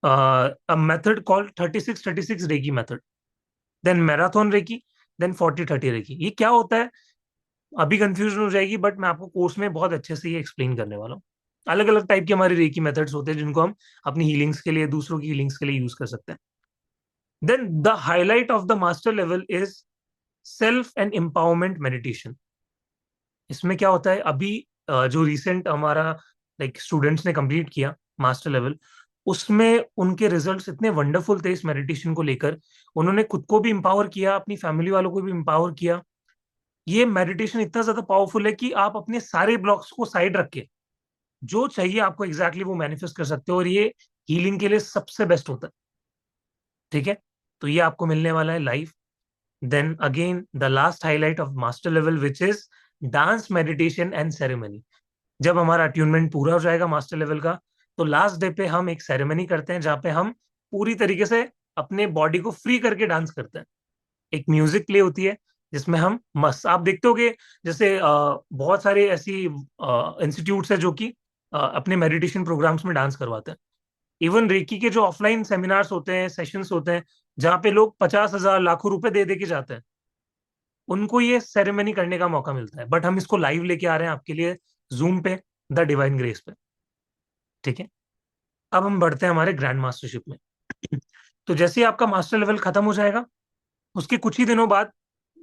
a method called 36-36 reiki method, then marathon reiki, then 40-30 reiki. ये क्या होता है, अभी कंफ्यूजन हो जाएगी, बट मैं आपको कोर्स में बहुत अच्छे से ये एक्सप्लेन करने वाला हूँ। अलग अलग टाइप के हमारे रेकी मेथड्स होते हैं जिनको हम अपनी हीलिंग्स के लिए, दूसरों की हीलिंग्स के लिए यूज कर सकते हैं। Then the highlight of the master level is self and empowerment meditation. इसमें क्या होता है, अभी जो रिसेंट हमारा लाइक स्टूडेंट्स ने कंप्लीट किया मास्टर लेवल, उसमें उनके रिजल्ट्स इतने वंडरफुल थे इस मेडिटेशन को लेकर। उन्होंने खुद को भी एम्पावर किया, अपनी फैमिली वालों को भी एम्पावर किया। ये मेडिटेशन इतना ज्यादा पावरफुल है कि आप अपने सारे ब्लॉक्स को साइड रख के जो चाहिए आपको एग्जैक्टली exactly वो मैनिफेस्ट कर सकते हो, और ये हीलिंग के लिए सबसे बेस्ट होता है, ठीक है। तो ये आपको मिलने वाला है live. Then again the last highlight of master level which is dance, meditation and ceremony. जब हमारा अट्यूनमेंट पूरा हो जाएगा मास्टर लेवल का, तो लास्ट डे पे हम एक सेरेमनी करते हैं जहाँ पे हम पूरी तरीके से अपने बॉडी को फ्री करके डांस करते हैं। एक म्यूजिक प्ले होती है जिसमें हम मस्त, आप देखते होगे जैसे बहुत सारे ऐसी इंस्टीट्यूट्स है जो कि अपने मेडिटेशन प्रोग्राम्स में डांस करवाते हैं। इवन रेकी के जो ऑफलाइन सेमिनार्स होते हैं, सेशंस होते हैं, जहाँ पे लोग 50,000 लाखों रुपए दे दे के जाते हैं, उनको ये सेरेमनी करने का मौका मिलता है। बट हम इसको लाइव लेके आ रहे हैं आपके लिए, जूम पे, द डिवाइन ग्रेस पे, ठीक है। अब हम बढ़ते हैं हमारे ग्रैंड मास्टरशिप में। तो जैसे ही आपका मास्टर लेवल खत्म हो जाएगा, उसके कुछ ही दिनों बाद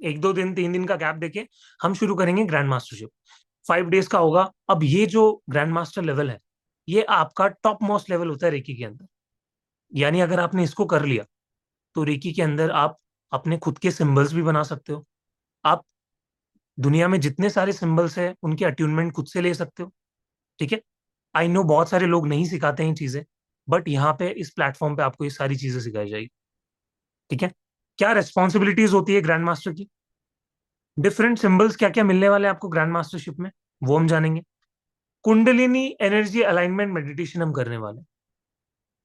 एक दो दिन 3 दिन का गैप देके हम शुरू करेंगे ग्रैंड मास्टरशिप। 5 डेज का होगा। अब ये जो ग्रैंड मास्टर लेवल है, ये आपका टॉप मोस्ट लेवल होता है रेकी के अंदर। यानी अगर आपने इसको कर लिया तो रेकी के अंदर आप अपने खुद के सिंबल्स भी बना सकते हो। आप दुनिया में जितने सारे सिंबल्स हैं उनके अट्यूनमेंट खुद से ले सकते हो। ठीक है। आई नो बहुत सारे लोग नहीं सिखाते हैं चीजें, बट यहाँ पे इस प्लेटफॉर्म पे आपको ये सारी चीजें सिखाई जाएगी। ठीक है। क्या रेस्पॉन्सिबिलिटीज होती है ग्रैंड मास्टर की, डिफरेंट सिंबल्स क्या क्या मिलने वाले हैं आपको ग्रैंड मास्टरशिप में, वो हम जानेंगे। कुंडलिनी एनर्जी अलाइनमेंट मेडिटेशन हम करने वाले हैं।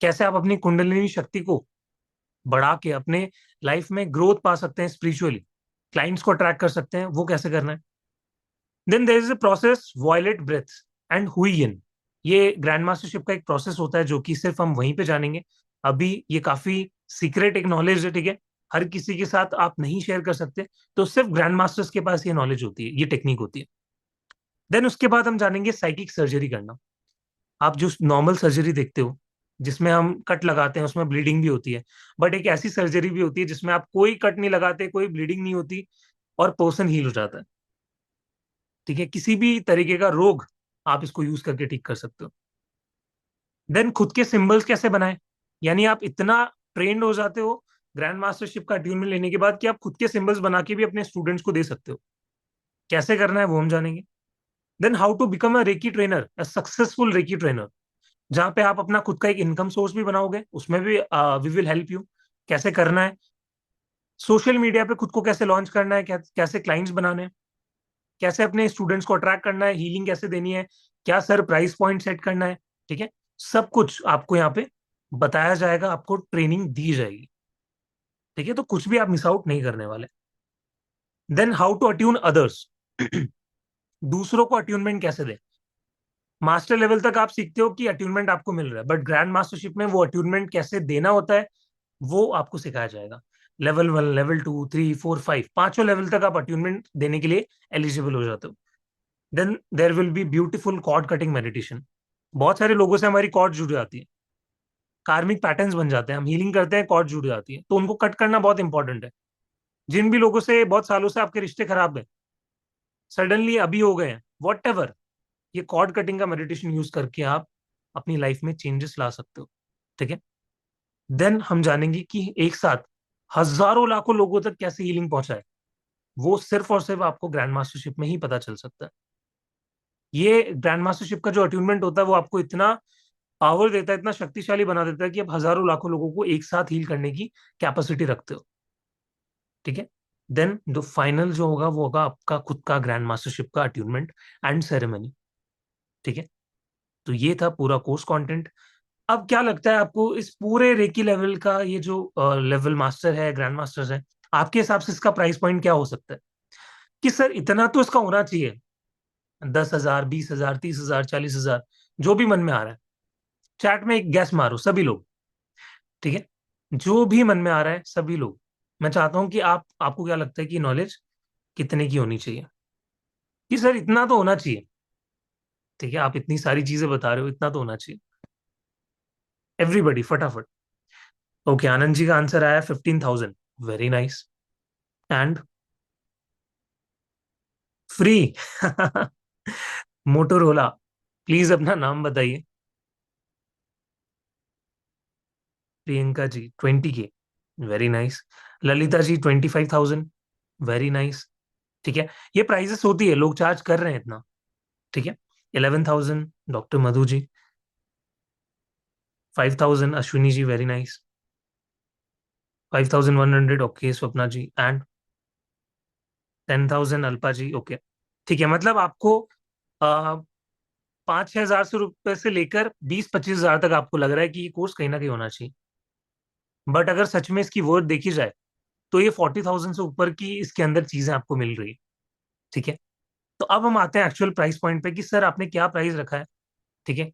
कैसे आप अपनी कुंडलिनी शक्ति को बढ़ा के अपने लाइफ में ग्रोथ पा सकते हैं स्पिरिचुअली, क्लाइंट्स को अट्रैक्ट कर सकते हैं, वो कैसे करना है। Then there is a process violet breath and hui yin. ये ग्रैंड मास्टरशिप का एक प्रोसेस होता है जो कि सिर्फ हम वहीं पे जानेंगे। अभी ये काफी सीक्रेट एक नॉलेज है। ठीक है। हर किसी के साथ आप नहीं शेयर कर सकते, तो सिर्फ ग्रैंड मास्टर्स के पास ये नॉलेज होती है, ये टेक्निक होती है। देन उसके बाद हम जानेंगे साइकिक सर्जरी करना। आप जो नॉर्मल सर्जरी देखते हो जिसमें हम कट लगाते हैं उसमें ब्लीडिंग भी होती है, बट एक ऐसी सर्जरी भी होती है जिसमें आप कोई कट नहीं लगाते, कोई ब्लीडिंग नहीं होती, और पर्सन हील हो जाता है। ठीक है। किसी भी तरीके का रोग आप इसको यूज करके ठीक कर सकते हो। देन खुद के सिंबल्स कैसे बनाएं, यानी आप इतना ट्रेंड हो जाते हो ग्रैंड मास्टरशिप का अट्यूनमेंट लेने के बाद कि आप खुद के सिंबल्स बना के भी अपने स्टूडेंट्स को दे सकते हो। कैसे करना है वो हम जानेंगे। Then how to become a reiki trainer, a successful reiki trainer, जहां पे आप अपना खुद का एक इनकम सोर्स भी बनाओगे, उसमें भी वी विल हेल्प यू। कैसे करना है, सोशल मीडिया पे खुद को कैसे लॉन्च करना है, कैसे क्लाइंट्स बनाने हैं, कैसे अपने स्टूडेंट्स को अट्रैक्ट करना है, हीलिंग कैसे देनी है, क्या सर प्राइस पॉइंट सेट करना है। ठीक है। सब कुछ आपको यहाँ पे बताया जाएगा, आपको ट्रेनिंग दी जाएगी। ठीक है। तो कुछ भी आप मिस आउट नहीं करने वाले। Then how to attune others, दूसरों को अट्यूनमेंट कैसे दें। मास्टर लेवल तक आप सीखते हो कि अट्यूनमेंट आपको मिल रहा है, बट ग्रैंड मास्टरशिप में वो अट्यूनमेंट कैसे देना होता है वो आपको सिखाया जाएगा। लेवल 1, लेवल 2, 3, 4, 5, पांचों लेवल तक आप अट्यूनमेंट देने के लिए एलिजिबल हो जाते हो। Then there will be beautiful cord cutting meditation. बहुत सारे लोगों से हमारी कॉर्ड जुड़ जाती है, कार्मिक पैटर्न्स बन जाते हैं, हम हीलिंग करते हैं, कॉर्ड जुड़ जाती है, तो उनको कट करना बहुत इंपॉर्टेंट है। जिन भी लोगों से बहुत सालों से आपके रिश्ते खराब है, सडनली अभी हो गए हैं, वॉट एवर, ये कॉर्ड कटिंग का मेडिटेशन यूज करके आप अपनी लाइफ में चेंजेस ला सकते हो। ठीक है। देन हम जानेंगे कि एक साथ हजारों लाखों लोगों तक कैसे हीलिंग पहुंचाए। वो सिर्फ और सिर्फ आपको ग्रैंड मास्टरशिप में ही पता चल सकता है। ये ग्रैंड मास्टरशिप का जो अट्यूनमेंट होता है वो आपको इतना पावर देता है, इतना शक्तिशाली बना देता है कि आप हजारों लाखों लोगों को एक साथ हील करने की कैपेसिटी रखते हो। ठीक है। देन जो फाइनल जो होगा वो होगा आपका खुद का ग्रैंड मास्टरशिप का अट्यूनमेंट एंड सेरेमनी। ठीक है। तो ये था पूरा कोर्स कंटेंट। अब क्या लगता है आपको इस पूरे रेकी लेवल का, ये जो लेवल मास्टर है, ग्रैंड मास्टर्स है, आपके हिसाब से इसका प्राइस पॉइंट क्या हो सकता है, कि सर इतना तो इसका होना चाहिए, 10,000, 20,000, 30,000, 40,000, जो भी मन में आ रहा है। चैट में एक गैस मारो सभी लोग। ठीक है। जो भी मन में आ रहा है सभी लोग। मैं चाहता हूं कि आपको क्या लगता है कि नॉलेज कितने की होनी चाहिए, कि सर इतना तो होना चाहिए। ठीक है। आप इतनी सारी चीजें बता रहे हो, इतना तो होना चाहिए। एवरीबडी फटाफट। ओके, आनंद जी का आंसर आया 15,000। Very nice. And free. Motorola. Please अपना नाम बताइए। Priyanka ji 20K। Very nice. Lalita ji 25,000। Very nice. ठीक है। ये प्राइजेस होती है, लोग चार्ज कर रहे हैं इतना। ठीक है। 11,000 doctor Madhu ji. 5,000 Ashwini ji. Very nice. 5,100 okay Swapna ji. And 10,000 Alpa ji. Okay. ठीक है। मतलब आपको 5-6 हजार से रुपए से लेकर 20-25 हजार तक आपको लग रहा है कि ये कोर्स कहीं ना कहीं होना चाहिए। बट अगर सच में इसकी वर्थ देखी जाए तो ये 40,000 से ऊपर की इसके अंदर चीजें आपको मिल रही है। ठीक है। तो अब हम आते हैं एक्चुअल प्राइस पॉइंट पे कि सर आपने क्या प्राइस रखा है। ठीक है।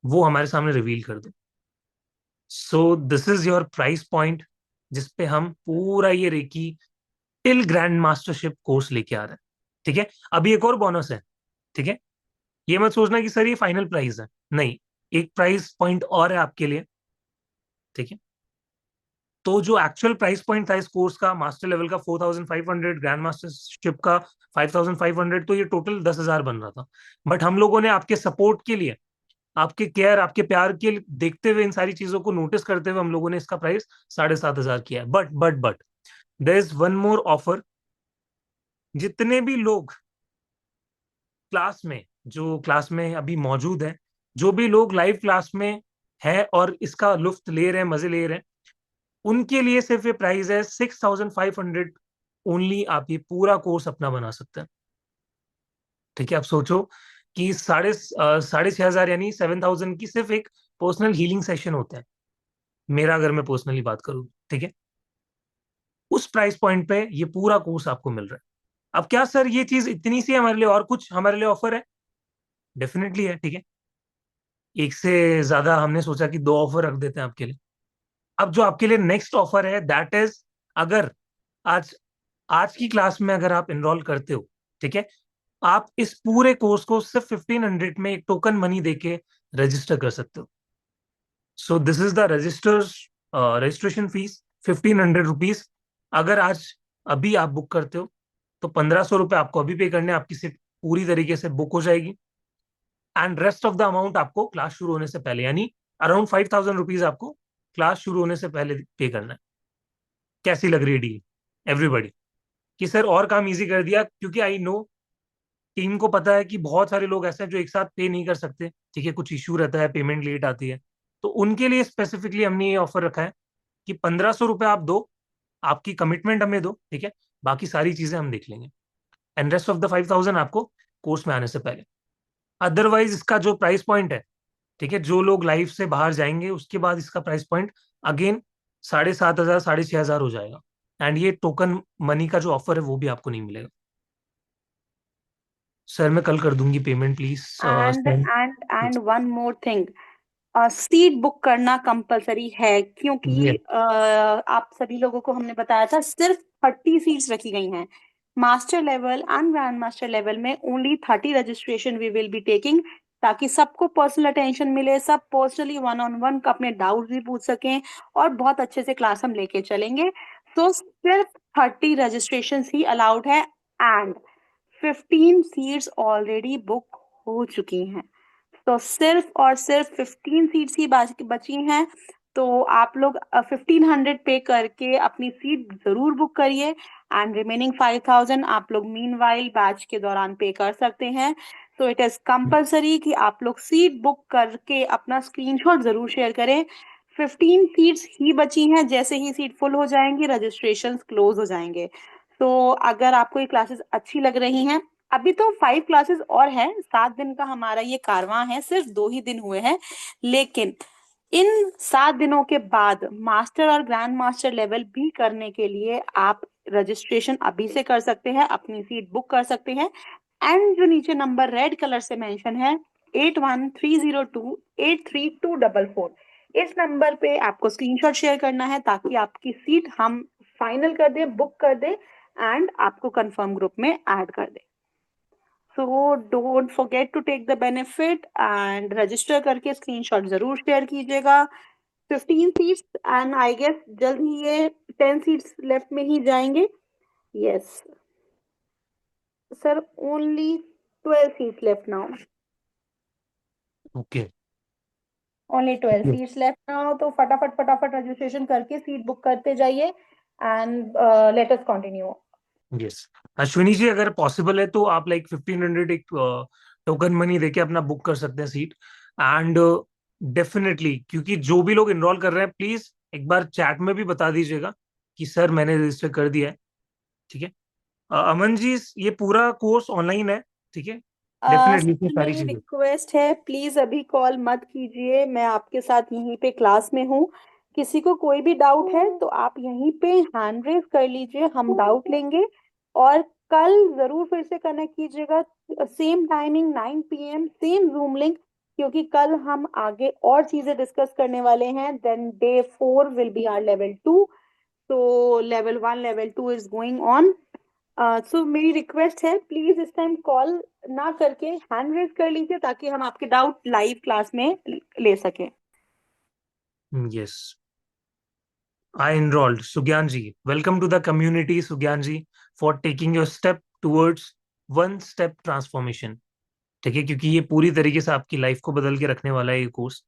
वो हमारे सामने रिवील कर दो। So this is your price point जिसपे हम पूरा ये reiki till grand mastership course लेके आ रहे हैं। ठीक है। अभी एक और बोनस है। ठीक है। ये मत सोचना कि सर ये फाइनल प्राइस है, नहीं। एक प्राइस पॉइंट और है आपके लिए। ठीक है। तो जो एक्चुअल प्राइस पॉइंट था इस कोर्स का, मास्टर लेवल का 4,500, ग्रैंड मास्टरशिप का 5,500, तो ये टोटल 10,000 बन रहा था। बट हम लोगों ने आपके सपोर्ट के लिए, आपके केयर, आपके प्यार के लिए देखते हुए, इन सारी चीजों को नोटिस करते हुए हम लोगों ने इसका प्राइस 7,500 किया है। But there is one more offer. जितने भी लोग क्लास में, जो क्लास में अभी मौजूद हैं, जो भी लोग लाइव क्लास में है और इसका लुफ्त ले रहे हैं, मजे ले रहे हैं, उनके लिए सिर्फ ये प्राइस है 6,500 ओनली। आप ये पूरा कोर्स अपना बना सकते हैं। ठीक है, आप सोचो कि 6,500 यानी 7,000 की सिर्फ एक पर्सनल हीलिंग सेशन होता है मेरा, अगर मैं पर्सनली बात करूँ। ठीक है, उस प्राइस पॉइंट पे ये पूरा कोर्स आपको मिल रहा है। अब क्या सर ये चीज इतनी सी है हमारे लिए, और कुछ हमारे लिए ऑफर है? डेफिनेटली है। ठीक है, एक से ज्यादा हमने सोचा कि दो ऑफर रख देते हैं आपके लिए। अब जो आपके लिए नेक्स्ट ऑफर है दैट इज, अगर आज आज की क्लास में अगर आप एनरोल करते हो, ठीक है, आप इस पूरे कोर्स को सिर्फ 1,500 में एक टोकन मनी देके रजिस्टर कर सकते हो। So this is the registration fees, 1,500 rupees. अगर आज अभी आप बुक करते हो तो 1,500 रुपये आपको अभी पे करने हैं, आपकी सीट पूरी तरीके से बुक हो जाएगी। And rest of the amount आपको क्लास शुरू होने से पहले, यानी अराउंड 5,000 रुपीज आपको क्लास शुरू होने से पहले पे करना है। कैसी लग रही है डील एवरीबडी? कि सर और काम इजी कर दिया, क्योंकि आई नो टीम को पता है कि बहुत सारे लोग ऐसे हैं जो एक साथ पे नहीं कर सकते। ठीक है, कुछ इश्यू रहता है, पेमेंट लेट आती है, तो उनके लिए स्पेसिफिकली हमने ये ऑफर रखा है कि 1,500 रुपये आप दो, आपकी कमिटमेंट हमें दो। ठीक है, बाकी सारी चीजें हम देख लेंगे, एंड रेस्ट ऑफ द 5,000 आपको कोर्स में आने से पहले। अदरवाइज इसका जो प्राइस पॉइंट है, ठीक है, जो लोग लाइव से बाहर जाएंगे उसके बाद इसका प्राइस पॉइंट अगेन 7,500, 6,500 हो जाएगा। एंड ये टोकन मनी का जो ऑफर है वो भी आपको नहीं मिलेगा। सर मैं कल कर दूंगी payment, please
and
send.
And and one more thing, seat book करना कंपलसरी है, क्योंकि
ये
आप सभी लोगों को हमने बताया था सिर्फ 30 सीट्स रखी गई हैं। Master level and grand master level में only 30 registration we will be taking, ताकि सबको पर्सनल अटेंशन मिले, सब पर्सनली वन ऑन वन अपने डाउट भी पूछ सकें, और बहुत अच्छे से क्लास हम लेके चलेंगे। तो सिर्फ 30 रजिस्ट्रेशन ही अलाउड है, एंड 15 सीट्स ऑलरेडी बुक हो चुकी हैं। तो सिर्फ और सिर्फ 15 सीट्स ही बची हैं। तो आप लोग 1,500 पे करके अपनी सीट जरूर बुक करिए, एंड रिमेनिंग 5,000 आप लोग मीन वाइल बैच के दौरान पे कर सकते हैं। तो इट इज कंपल्सरी कि आप लोग सीट बुक करके अपना स्क्रीनशॉट जरूर शेयर करें। 15 सीट्स ही बची हैं, जैसे ही सीट फुल हो जाएंगी रजिस्ट्रेशन क्लोज हो जाएंगे। तो अगर आपको ये क्लासेस अच्छी लग रही हैं, अभी तो 5 क्लासेस और हैं, 7 दिन का हमारा ये कारवां है, सिर्फ 2 ही दिन हुए हैं, लेकिन इन 7 दिनों के बाद मास्टर और ग्रैंड मास्टर लेवल भी करने के लिए आप रजिस्ट्रेशन अभी से कर सकते हैं, अपनी सीट बुक कर सकते हैं। एंड जो नीचे नंबर रेड कलर से मेंशन है, 8130283244, इस नंबर पे आपको स्क्रीनशॉट शेयर करना है, ताकि आपकी सीट हम फाइनल कर दें, बुक कर दें, एंड आपको कंफर्म ग्रुप में ऐड कर दें। So don't forget to take the benefit and register करके स्क्रीनशॉट जरूर शेयर कीजिएगा। 15 सीट्स, एंड आई गेस जल्द ही ये 10 सीट्स लेफ्ट में ही जाएंगे। Yes sir, only 12 seats left now.
Okay.
Only 12 seats left now, तो फटाफट फटाफट रजिस्ट्रेशन करके सीट बुक करते जाइए, and let us continue.
Yes, Ashwini ji अगर पॉसिबल है तो आप लाइक 1,500 एक टोकन मनी देके अपना बुक कर सकते हैं सीट। एंड डेफिनेटली, क्योंकि जो भी लोग इनरोल कर रहे हैं, प्लीज एक बार चैट में भी बता दीजिएगा कि सर मैंने रजिस्टर कर दिया है। ठीक है, अमन जी ये पूरा कोर्स ऑनलाइन है। ठीक है, डेफिनेटली इसमें
सर
सारी
मेरी
चीजें।
रिक्वेस्ट है, प्लीज अभी कॉल मत कीजिए, मैं आपके साथ यहीं पे क्लास में हूँ। किसी को कोई भी डाउट है तो आप यहीं पे हैंड रेज कर लीजिए, हम डाउट लेंगे। और कल जरूर फिर से कनेक्ट कीजिएगा, same timing 9 PM, same zoom link, क्योंकि कल हम आगे और चीजें डिस्कस करने वाले हैं। Then day 4 will be R level 2। तो level 1 level 2 is going on. So मेरी रिक्वेस्ट है, प्लीज इस टाइम कॉल ना करके हैंड रेज कर लीजिए, ताकि हम आपके डाउट लाइव क्लास में ले सकें।
Yes, I enrolled. Sugyanji, welcome to the community, Sugyanji, for taking your step towards one step transformation. ठीक है, क्योंकि ये पूरी तरीके से आपकी लाइफ को बदल के रखने वाला है ये कोर्स।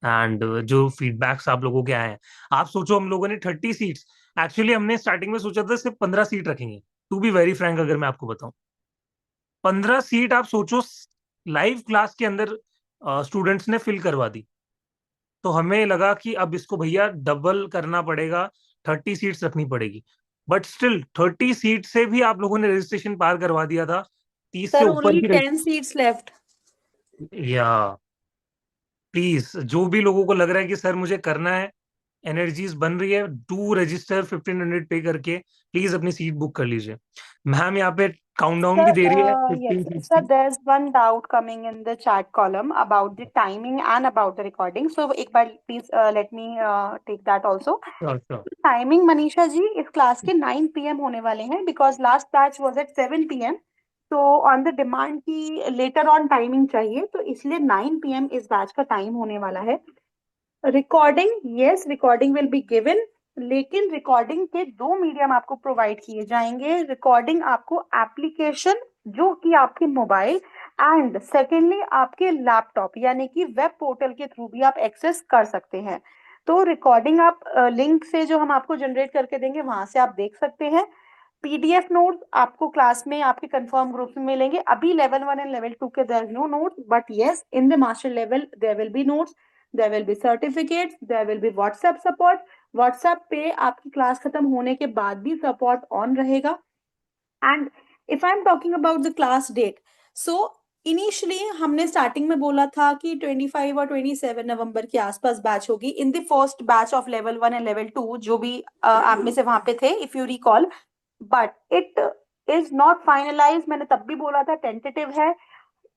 एंड जो फीडबैक्स आप लोगों के आए हैं, आप सोचो हम लोगों ने 30 सीट्स, एक्चुअली हमने स्टार्टिंग में सोचा था सिर्फ 15 सीट रखेंगे। टू बी वेरी फ्रैंक, अगर मैं आपको बताऊं, 15 सीट आप सोचो लाइव क्लास के अंदर स्टूडेंट्स ने फिल करवा दी। तो हमें लगा कि अब इसको भैया डबल करना पड़ेगा, 30 सीट्स रखनी पड़ेगी। बट स्टिल 30 सीट से भी आप लोगों ने रजिस्ट्रेशन पार करवा दिया था। 30 से
सर
ऊपर
ओनली
की
10 seats left.
या प्लीज, जो भी लोगों को लग रहा है कि सर मुझे करना है, एनर्जीज बन रही है, डू रजिस्टर 1500 पे करके प्लीज अपनी सीट बुक कर लीजिए। मैम यहाँ पे काउंटडाउन भी
Sir,
दे रही है
yes,
15 सीट्स
sir,
की।
there's one doubt coming in the chat column about the timing and about the recording. So, एक बार please let me take that also.
Sure sure.
Timing Manisha ji इस class के 9 PM होने वाले हैं because last batch was at 7 PM. तो on the demand की later on timing चाहिए तो इसलिए 9 PM इस बैच का टाइम होने वाला है. Recording, yes recording will be given. लेकिन रिकॉर्डिंग के दो मीडियम आपको प्रोवाइड किए जाएंगे. रिकॉर्डिंग आपको एप्लीकेशन जो कि आपके मोबाइल एंड सेकेंडली आपके लैपटॉप यानी कि वेब पोर्टल के थ्रू भी आप एक्सेस कर सकते हैं. तो रिकॉर्डिंग आप लिंक से जो हम आपको जनरेट करके देंगे वहां से आप देख सकते हैं. पीडीएफ नोट्स आपको क्लास में आपके कंफर्म ग्रुप में मिलेंगे. अभी लेवल 1 एंड लेवल 2 के there is no notes but yes in the master level there will be notes. There will be certificates. There will be WhatsApp support. WhatsApp पे आपकी class खत्म होने के बाद भी सपोर्ट ऑन रहेगा. And if I am talking about the class date, so initially हमने starting में बोला था कि 25 और 27 नवंबर के आसपास बैच होगी in the first batch of level 1 and level 2 जो भी आप में से वहां पे थे if you recall. But it is not finalize. मैंने तब भी बोला था टेंटेटिव है.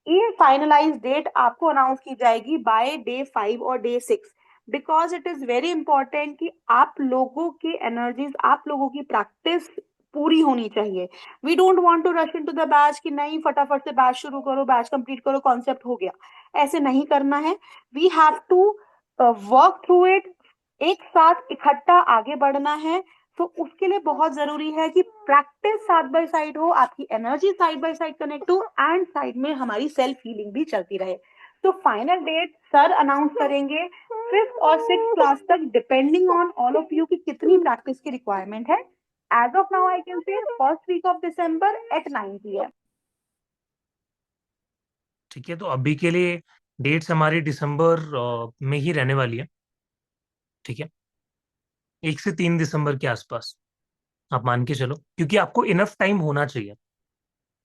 ये फाइनलाइज डेट आपको अनाउंस की जाएगी बाय डे 5 और day 6 because it is very important कि आप लोगों की एनर्जीज आप लोगों की प्रैक्टिस पूरी होनी चाहिए. We don't want to rush into the batch कि नहीं फटाफट से बैच शुरू करो बैच कंप्लीट करो कॉन्सेप्ट हो गया. ऐसे नहीं करना है. We have to work through it. एक साथ इकट्ठा आगे बढ़ना है. तो उसके लिए बहुत जरूरी है कि प्रैक्टिस साइड बाय साइड हो आपकी energy side by side connect हो एंड साइड में हमारी सेल्फ हीलिंग भी चलती रहे. तो फाइनल डेट सर अनाउंस करेंगे 5th और 6th क्लास तक depending on all of you कि कितनी प्रैक्टिस की रिक्वायरमेंट है. As of now I can say first week of December at 9 PM.
ठीक है, तो अभी के लिए डेट्स हमारी दिसंबर में ही रहने वाली है। ठीक है, 1 से 3 दिसंबर के आसपास आप मान के चलो, क्योंकि आपको इनफ टाइम होना चाहिए।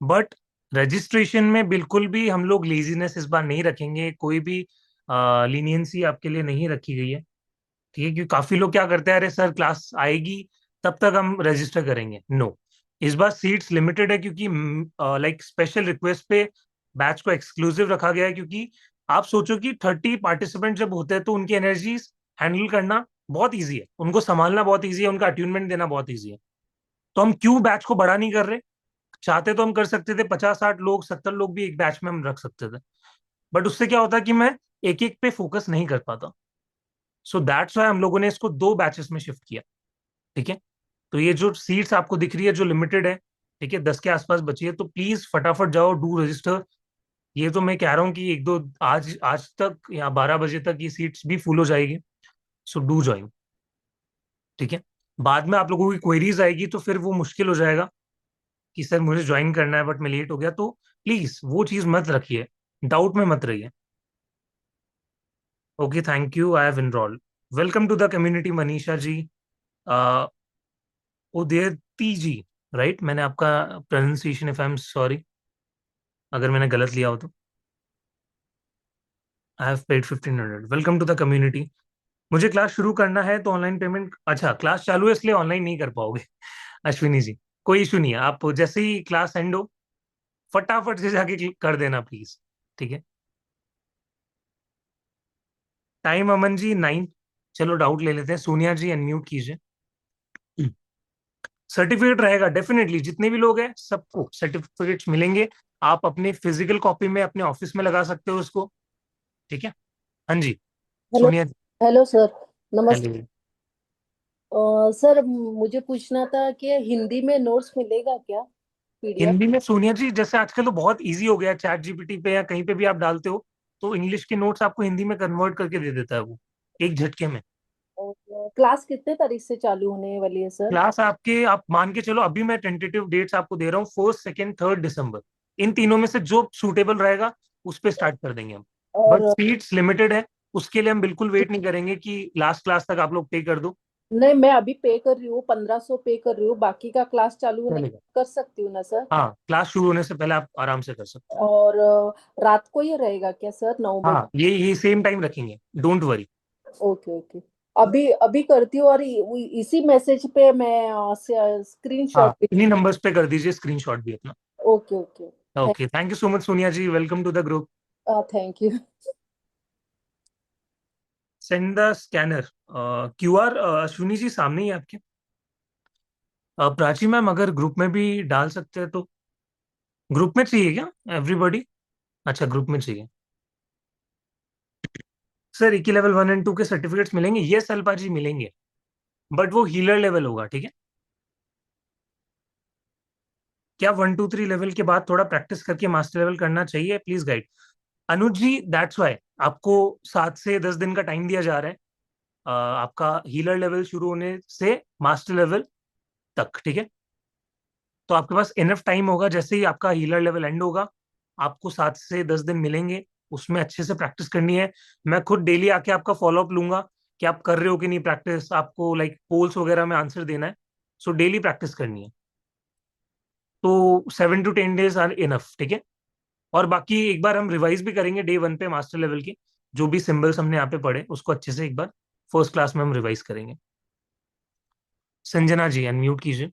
बट रजिस्ट्रेशन में बिल्कुल भी हम लोग लेजीनेस इस बार नहीं रखेंगे, कोई भी लीनियंसी आपके लिए नहीं रखी गई है। ठीक है, क्योंकि काफी लोग क्या करते हैं, अरे सर क्लास आएगी तब तक हम रजिस्टर करेंगे। नो, इस बार सीट्स लिमिटेड है, क्योंकि लाइक स्पेशल रिक्वेस्ट पे बैच को एक्सक्लूसिव रखा गया है। क्योंकि आप सोचो कि 30 पार्टिसिपेंट जब होते हैं तो उनकी एनर्जीज हैंडल करना बहुत ईजी है, उनको संभालना बहुत ईजी है, उनका अट्यूनमेंट देना बहुत ईजी है। तो हम क्यों बैच को बड़ा नहीं कर रहे? चाहते तो हम कर सकते थे, 50 60 लोग 70 लोग भी एक बैच में हम रख सकते थे। बट उससे क्या होता कि मैं एक एक पे फोकस नहीं कर पाता। सो दैट्स वाई हम लोगों ने इसको 2 बैचेस में शिफ्ट किया। ठीक है, तो ये जो सीट्स आपको दिख रही है जो लिमिटेड है, ठीक है, 10 के आसपास बची है, तो प्लीज फटाफट जाओ, डू रजिस्टर। ये तो मैं कह रहा हूँ कि एक दो आज आज तक या 12 बजे तक ये सीट्स भी फुल हो जाएगी। So do join. ठीक है, बाद में आप लोगों की क्वेरीज आएगी तो फिर वो मुश्किल हो जाएगा कि सर मुझे ज्वाइन करना है बट मैं लेट हो गया। तो प्लीज वो चीज मत रखिए, डाउट में मत रहिए। Okay, thank you, I have enrolled. Welcome to the community Manisha ji, Udayati ji, right? मैंने आपका pronunciation, if I am sorry अगर मैंने गलत लिया हो तो। I have paid 1500। Welcome to the community. मुझे क्लास शुरू करना है तो ऑनलाइन पेमेंट, अच्छा क्लास चालू है इसलिए ऑनलाइन नहीं कर पाओगे। अश्विनी जी, कोई इशू नहीं है, आप जैसे ही क्लास एंड हो फटाफट से जाके कर देना प्लीज। ठीक है, टाइम अमन जी 9। चलो डाउट ले लेते हैं, सोनिया जी अनम्यूट कीजिए। सर्टिफिकेट रहेगा डेफिनेटली, जितने भी लोग हैं सबको सर्टिफिकेट्स मिलेंगे। आप अपने फिजिकल कॉपी में अपने ऑफिस में लगा सकते हो उसको। ठीक है, हाँ जी,
hello.
Sonia ji.
Hello sir. नमस्ते।
हेलो,
सर मुझे पूछना था कि हिंदी में नोट्स मिलेगा क्या, पीडीएफ?
हिंदी में सोनिया जी, जैसे आजकल तो बहुत इजी हो गया है, चैट जीपीटी पे या कहीं पे भी आप डालते हो तो इंग्लिश के नोट्स आपको हिंदी में कन्वर्ट करके दे देता है वो, एक झटके में।
और क्लास कितने तारीख से चालू होने वाली है सर?
क्लास आपके, आप मान के चलो, अभी मैं टेंटेटिव डेट्स आपको दे रहा हूँ, 1, 2, 3 दिसंबर। इन तीनों में से जो सूटेबल रहेगा उस पे स्टार्ट कर देंगे हम। बट
और
सीट्स लिमिटेड है, उसके लिए हम बिल्कुल वेट नहीं करेंगे कि लास्ट क्लास तक आप लोग पे कर दो।
नहीं, मैं अभी पे कर रही हूँ, 1500 पे कर रही हूँ, बाकी का क्लास चालू होने
चलेगा।
कर सकती हूँ ना सर?
हाँ, क्लास शुरू होने से पहले आप आराम से कर सकते हो।
और रात को ये रहेगा क्या सर, 9 बजे?
हाँ, ये सेम टाइम रखेंगे, डोंट वरी।
Okay okay. अभी अभी करती हूँ, और इसी मैसेज पे मैं
हाँ,
स्क्रीनशॉट भी।
इन्हीं नंबर्स पे कर दीजिए स्क्रीनशॉट भी अपना।
Okay okay.
Okay, thank you so much Sonia ji, welcome to the group.
Thank you.
Send the scanner. QR Ashwini ji सामने ही है आपके। प्राची मैम, अगर ग्रुप में भी डाल सकते हैं तो। ग्रुप में चाहिए क्या एवरीबॉडी? अच्छा, ग्रुप में चाहिए। सर, इकी लेवल 1 एंड 2 के सर्टिफिकेट्स मिलेंगे, यस अल्पा जी मिलेंगे, बट वो हीलर लेवल होगा, ठीक है। क्या 1, 2, 3 लेवल के बाद थोड़ा प्रैक्टिस करके मास्टर लेवल करना चाहिए? Please guide. Anuj ji, that's why आपको 7 से 10 दिन का टाइम दिया जा रहा है, आपका हीलर लेवल शुरू होने से मास्टर लेवल तक, ठीक है। तो आपके पास इनफ टाइम होगा, जैसे ही आपका हीलर लेवल एंड होगा आपको 7 से 10 दिन मिलेंगे, उसमें अच्छे से प्रैक्टिस करनी है। मैं खुद डेली आके आपका फॉलोअप लूंगा कि आप कर रहे हो कि नहीं प्रैक्टिस, आपको लाइक पोल्स वगैरह में आंसर देना है। सो डेली प्रैक्टिस करनी है। तो 7 to 10 days आर इनफ, ठीक है। और बाकी एक बार हम रिवाइज भी करेंगे डे 1 पे मास्टर लेवल के, जो भी सिंबल्स हमने यहाँ पे पढ़े उसको अच्छे से एक बार फर्स्ट क्लास में हम रिवाइज करेंगे। संजना जी अनम्यूट कीजिए।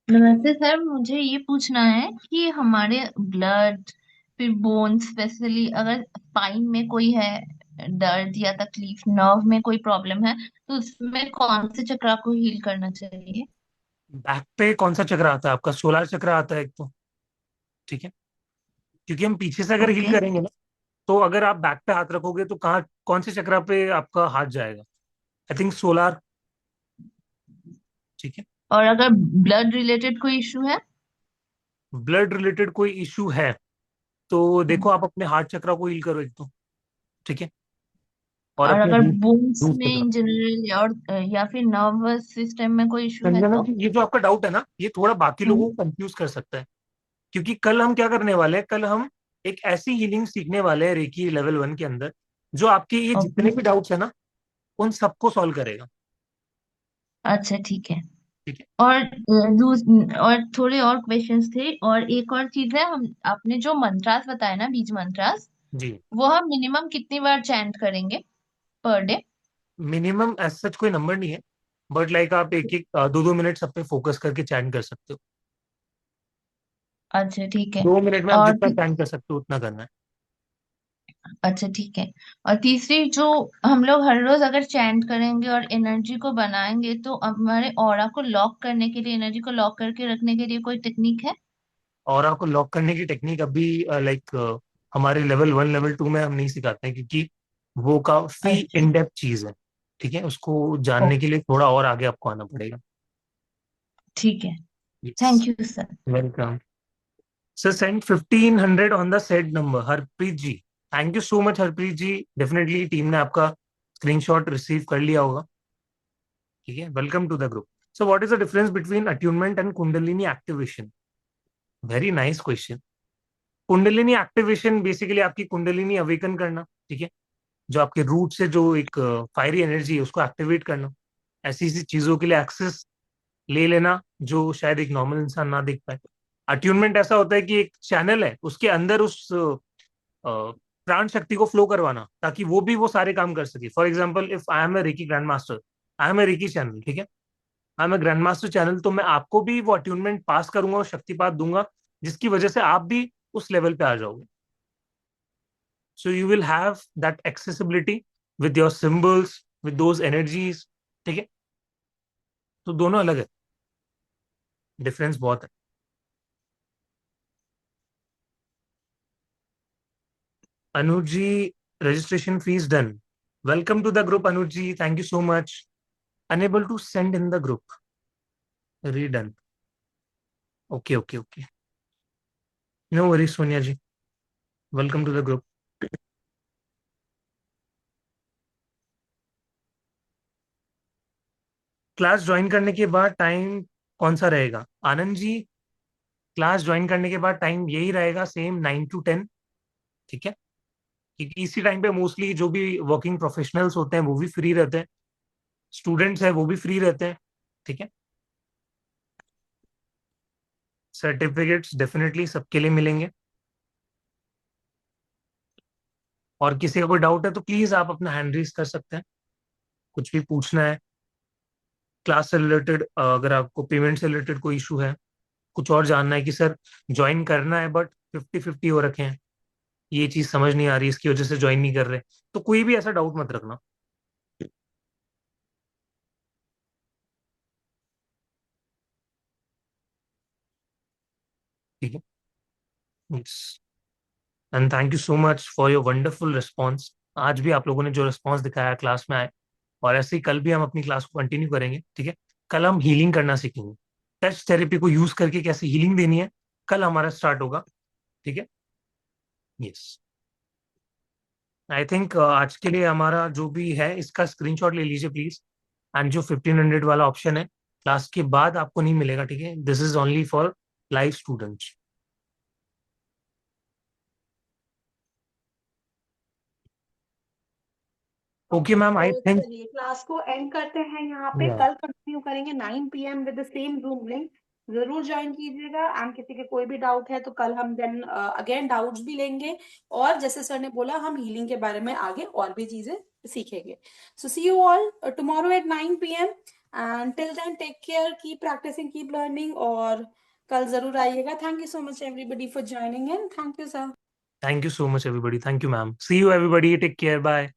नमस्ते सर, मुझे ये पूछना है कि हमारे ब्लड, फिर बोन, स्पेशली अगर स्पाइन में कोई है दर्द या तकलीफ, नर्व में कोई प्रॉब्लम है, तो उसमें कौन से चक्र को हील करना चाहिए?
बैक पे कौन सा चक्र आता है आपका? सोलर चक्र आता है एक तो, ठीक है। क्योंकि हम पीछे से अगर हील
ओके।
करेंगे ना, तो अगर आप बैक पे हाथ रखोगे तो कहाँ, कौन से चक्र पे आपका हाथ जाएगा? आई थिंक सोलार, ठीक है।
और अगर ब्लड रिलेटेड कोई इशू है?
ब्लड रिलेटेड कोई इशू है तो देखो, आप अपने हार्ट चक्र को हील करो एक तो, ठीक है। और
और
अपने
अगर
रूट
बोन्स
रूट
में
चक्र।
इन जनरल और या फिर नर्वस सिस्टम में कोई इशू है
संजना
तो?
जी, ये जो आपका डाउट है ना, ये थोड़ा बाकी लोगों
हम्म।
को कंफ्यूज कर सकता है। क्योंकि कल हम क्या करने वाले हैं, कल हम एक ऐसी हीलिंग सीखने वाले हैं रेकी लेवल 1 के अंदर, जो आपके ये
ओके।
जितने भी डाउट्स है ना, उन सबको सॉल्व करेगा,
अच्छा ठीक है।
ठीक है।
और और थोड़े और क्वेश्चंस थे, और एक और चीज है, हम आपने जो मंत्रास बताया ना, बीज मंत्रास,
जी।
वो हम मिनिमम कितनी बार चैंट करेंगे per day?
Minimum as such कोई नंबर नहीं है, बट लाइक आप एक एक 2-2 मिनट सब पे फोकस करके चैट कर सकते हो।
अच्छा ठीक है।
2 मिनट में आप
और
जितना चैट कर सकते हो उतना करना है।
अच्छा ठीक है। और तीसरी, जो हम लोग हर रोज अगर चैंट करेंगे और एनर्जी को बनाएंगे, तो हमारे ऑरा को लॉक करने के लिए, एनर्जी को लॉक करके रखने के लिए कोई टेक्निक है?
और आपको लॉक करने की टेक्निक अभी लाइक हमारे लेवल 1 लेवल 2 में हम नहीं सिखाते हैं, क्योंकि वो काफी
अच्छा।
इन डेप्थ चीज है, ठीक है। उसको
ओ,
जानने के लिए थोड़ा और आगे आपको आना पड़ेगा।
ठीक है।
Yes,
thank you sir.
Welcome. Sir, send 1500 on the said number, Harpreet ji. Thank you so much Harpreet ji, definitely team ने आपका स्क्रीनशॉट रिसीव कर लिया होगा, ठीक है। Welcome to the group. So what is the difference between attunement and Kundalini activation? Very nice question. Kundalini activation basically आपकी Kundalini awaken करना, ठीक है। जो आपके रूट से जो एक फायरी एनर्जी है उसको एक्टिवेट करना, ऐसी ऐसी चीजों के लिए एक्सेस ले लेना जो शायद एक नॉर्मल इंसान ना देख पाए। अट्यूनमेंट ऐसा होता है कि एक चैनल है, उसके अंदर उस प्राण शक्ति को फ्लो करवाना, ताकि वो भी वो सारे काम कर सके। For example, if I am a reiki grand master, I am a reiki channel, ठीक है। I am a grand master channel, तो मैं आपको भी वो अट्यूनमेंट पास करूंगा और शक्तिपात दूंगा, जिसकी वजह से आप भी उस लेवल पे आ जाओगे। So you will have that accessibility with your symbols, with those energies, ठीक है। तो दोनों अलग है, डिफरेंस बहुत है। Anuj ji, registration fees done, Welcome to the group, Anuj ji. Thank you so much. Unable to send in the group. Redone. Okay, okay, okay. No worries, Sonia ji. Welcome to the group. Class join करने के बाद time कौन सा रहेगा Anand ji? Class join करने के बाद time यही रहेगा, सेम 9 to 10। ठीक है, क्योंकि इसी टाइम पे मोस्टली जो भी वर्किंग प्रोफेशनल्स होते हैं वो भी फ्री रहते हैं, स्टूडेंट्स हैं वो भी फ्री रहते हैं। ठीक है, सर्टिफिकेट्स डेफिनेटली सबके लिए मिलेंगे। और किसी का कोई डाउट है तो प्लीज आप अपना हैंड रेज कर सकते हैं, कुछ भी पूछना है क्लास से रिलेटेड, अगर आपको पेमेंट से रिलेटेड कोई इशू है, कुछ और जानना है कि सर ज्वाइन करना है बट 50-50 हो रखे हैं, ये चीज समझ नहीं आ रही, इसकी वजह से ज्वाइन नहीं कर रहे, तो कोई भी ऐसा डाउट मत रखना। ठीक है, and thank you so much for your wonderful response. आज भी आप लोगों ने जो रिस्पॉन्स दिखाया क्लास में आए, और ऐसे ही कल भी हम अपनी क्लास को कंटिन्यू करेंगे। ठीक है, कल हम हीलिंग करना सीखेंगे, टच थेरेपी को यूज करके कैसे हीलिंग देनी है, कल हमारा स्टार्ट होगा। ठीक है, यस, आई थिंक आज के लिए हमारा जो भी है इसका स्क्रीनशॉट ले लीजिए प्लीज। एंड जो 1500 वाला ऑप्शन है क्लास के बाद आपको नहीं मिलेगा। ठीक है, this is only for live students. Okay ma'am, I
तो
थिंक
चलिए क्लास को एंड करते हैं यहाँ पे, कल कंटिन्यू करेंगे 9 PM with the same zoom link. जरूर ज्वाइन कीजिएगा, एंड किसी के कोई भी डाउट है तो कल हम देन अगेन डाउट्स भी लेंगे, और जैसे सर ने बोला हम हीलिंग के बारे में आगे और भी चीजें सीखेंगे। So see you all tomorrow at 9 PM, and till then take care, keep practicing, keep learning, और कल जरूर आइएगा। Thank you so much everybody for joining in. Thank you sir.
Thank you so much everybody, thank you ma'am, see you everybody, take care, bye.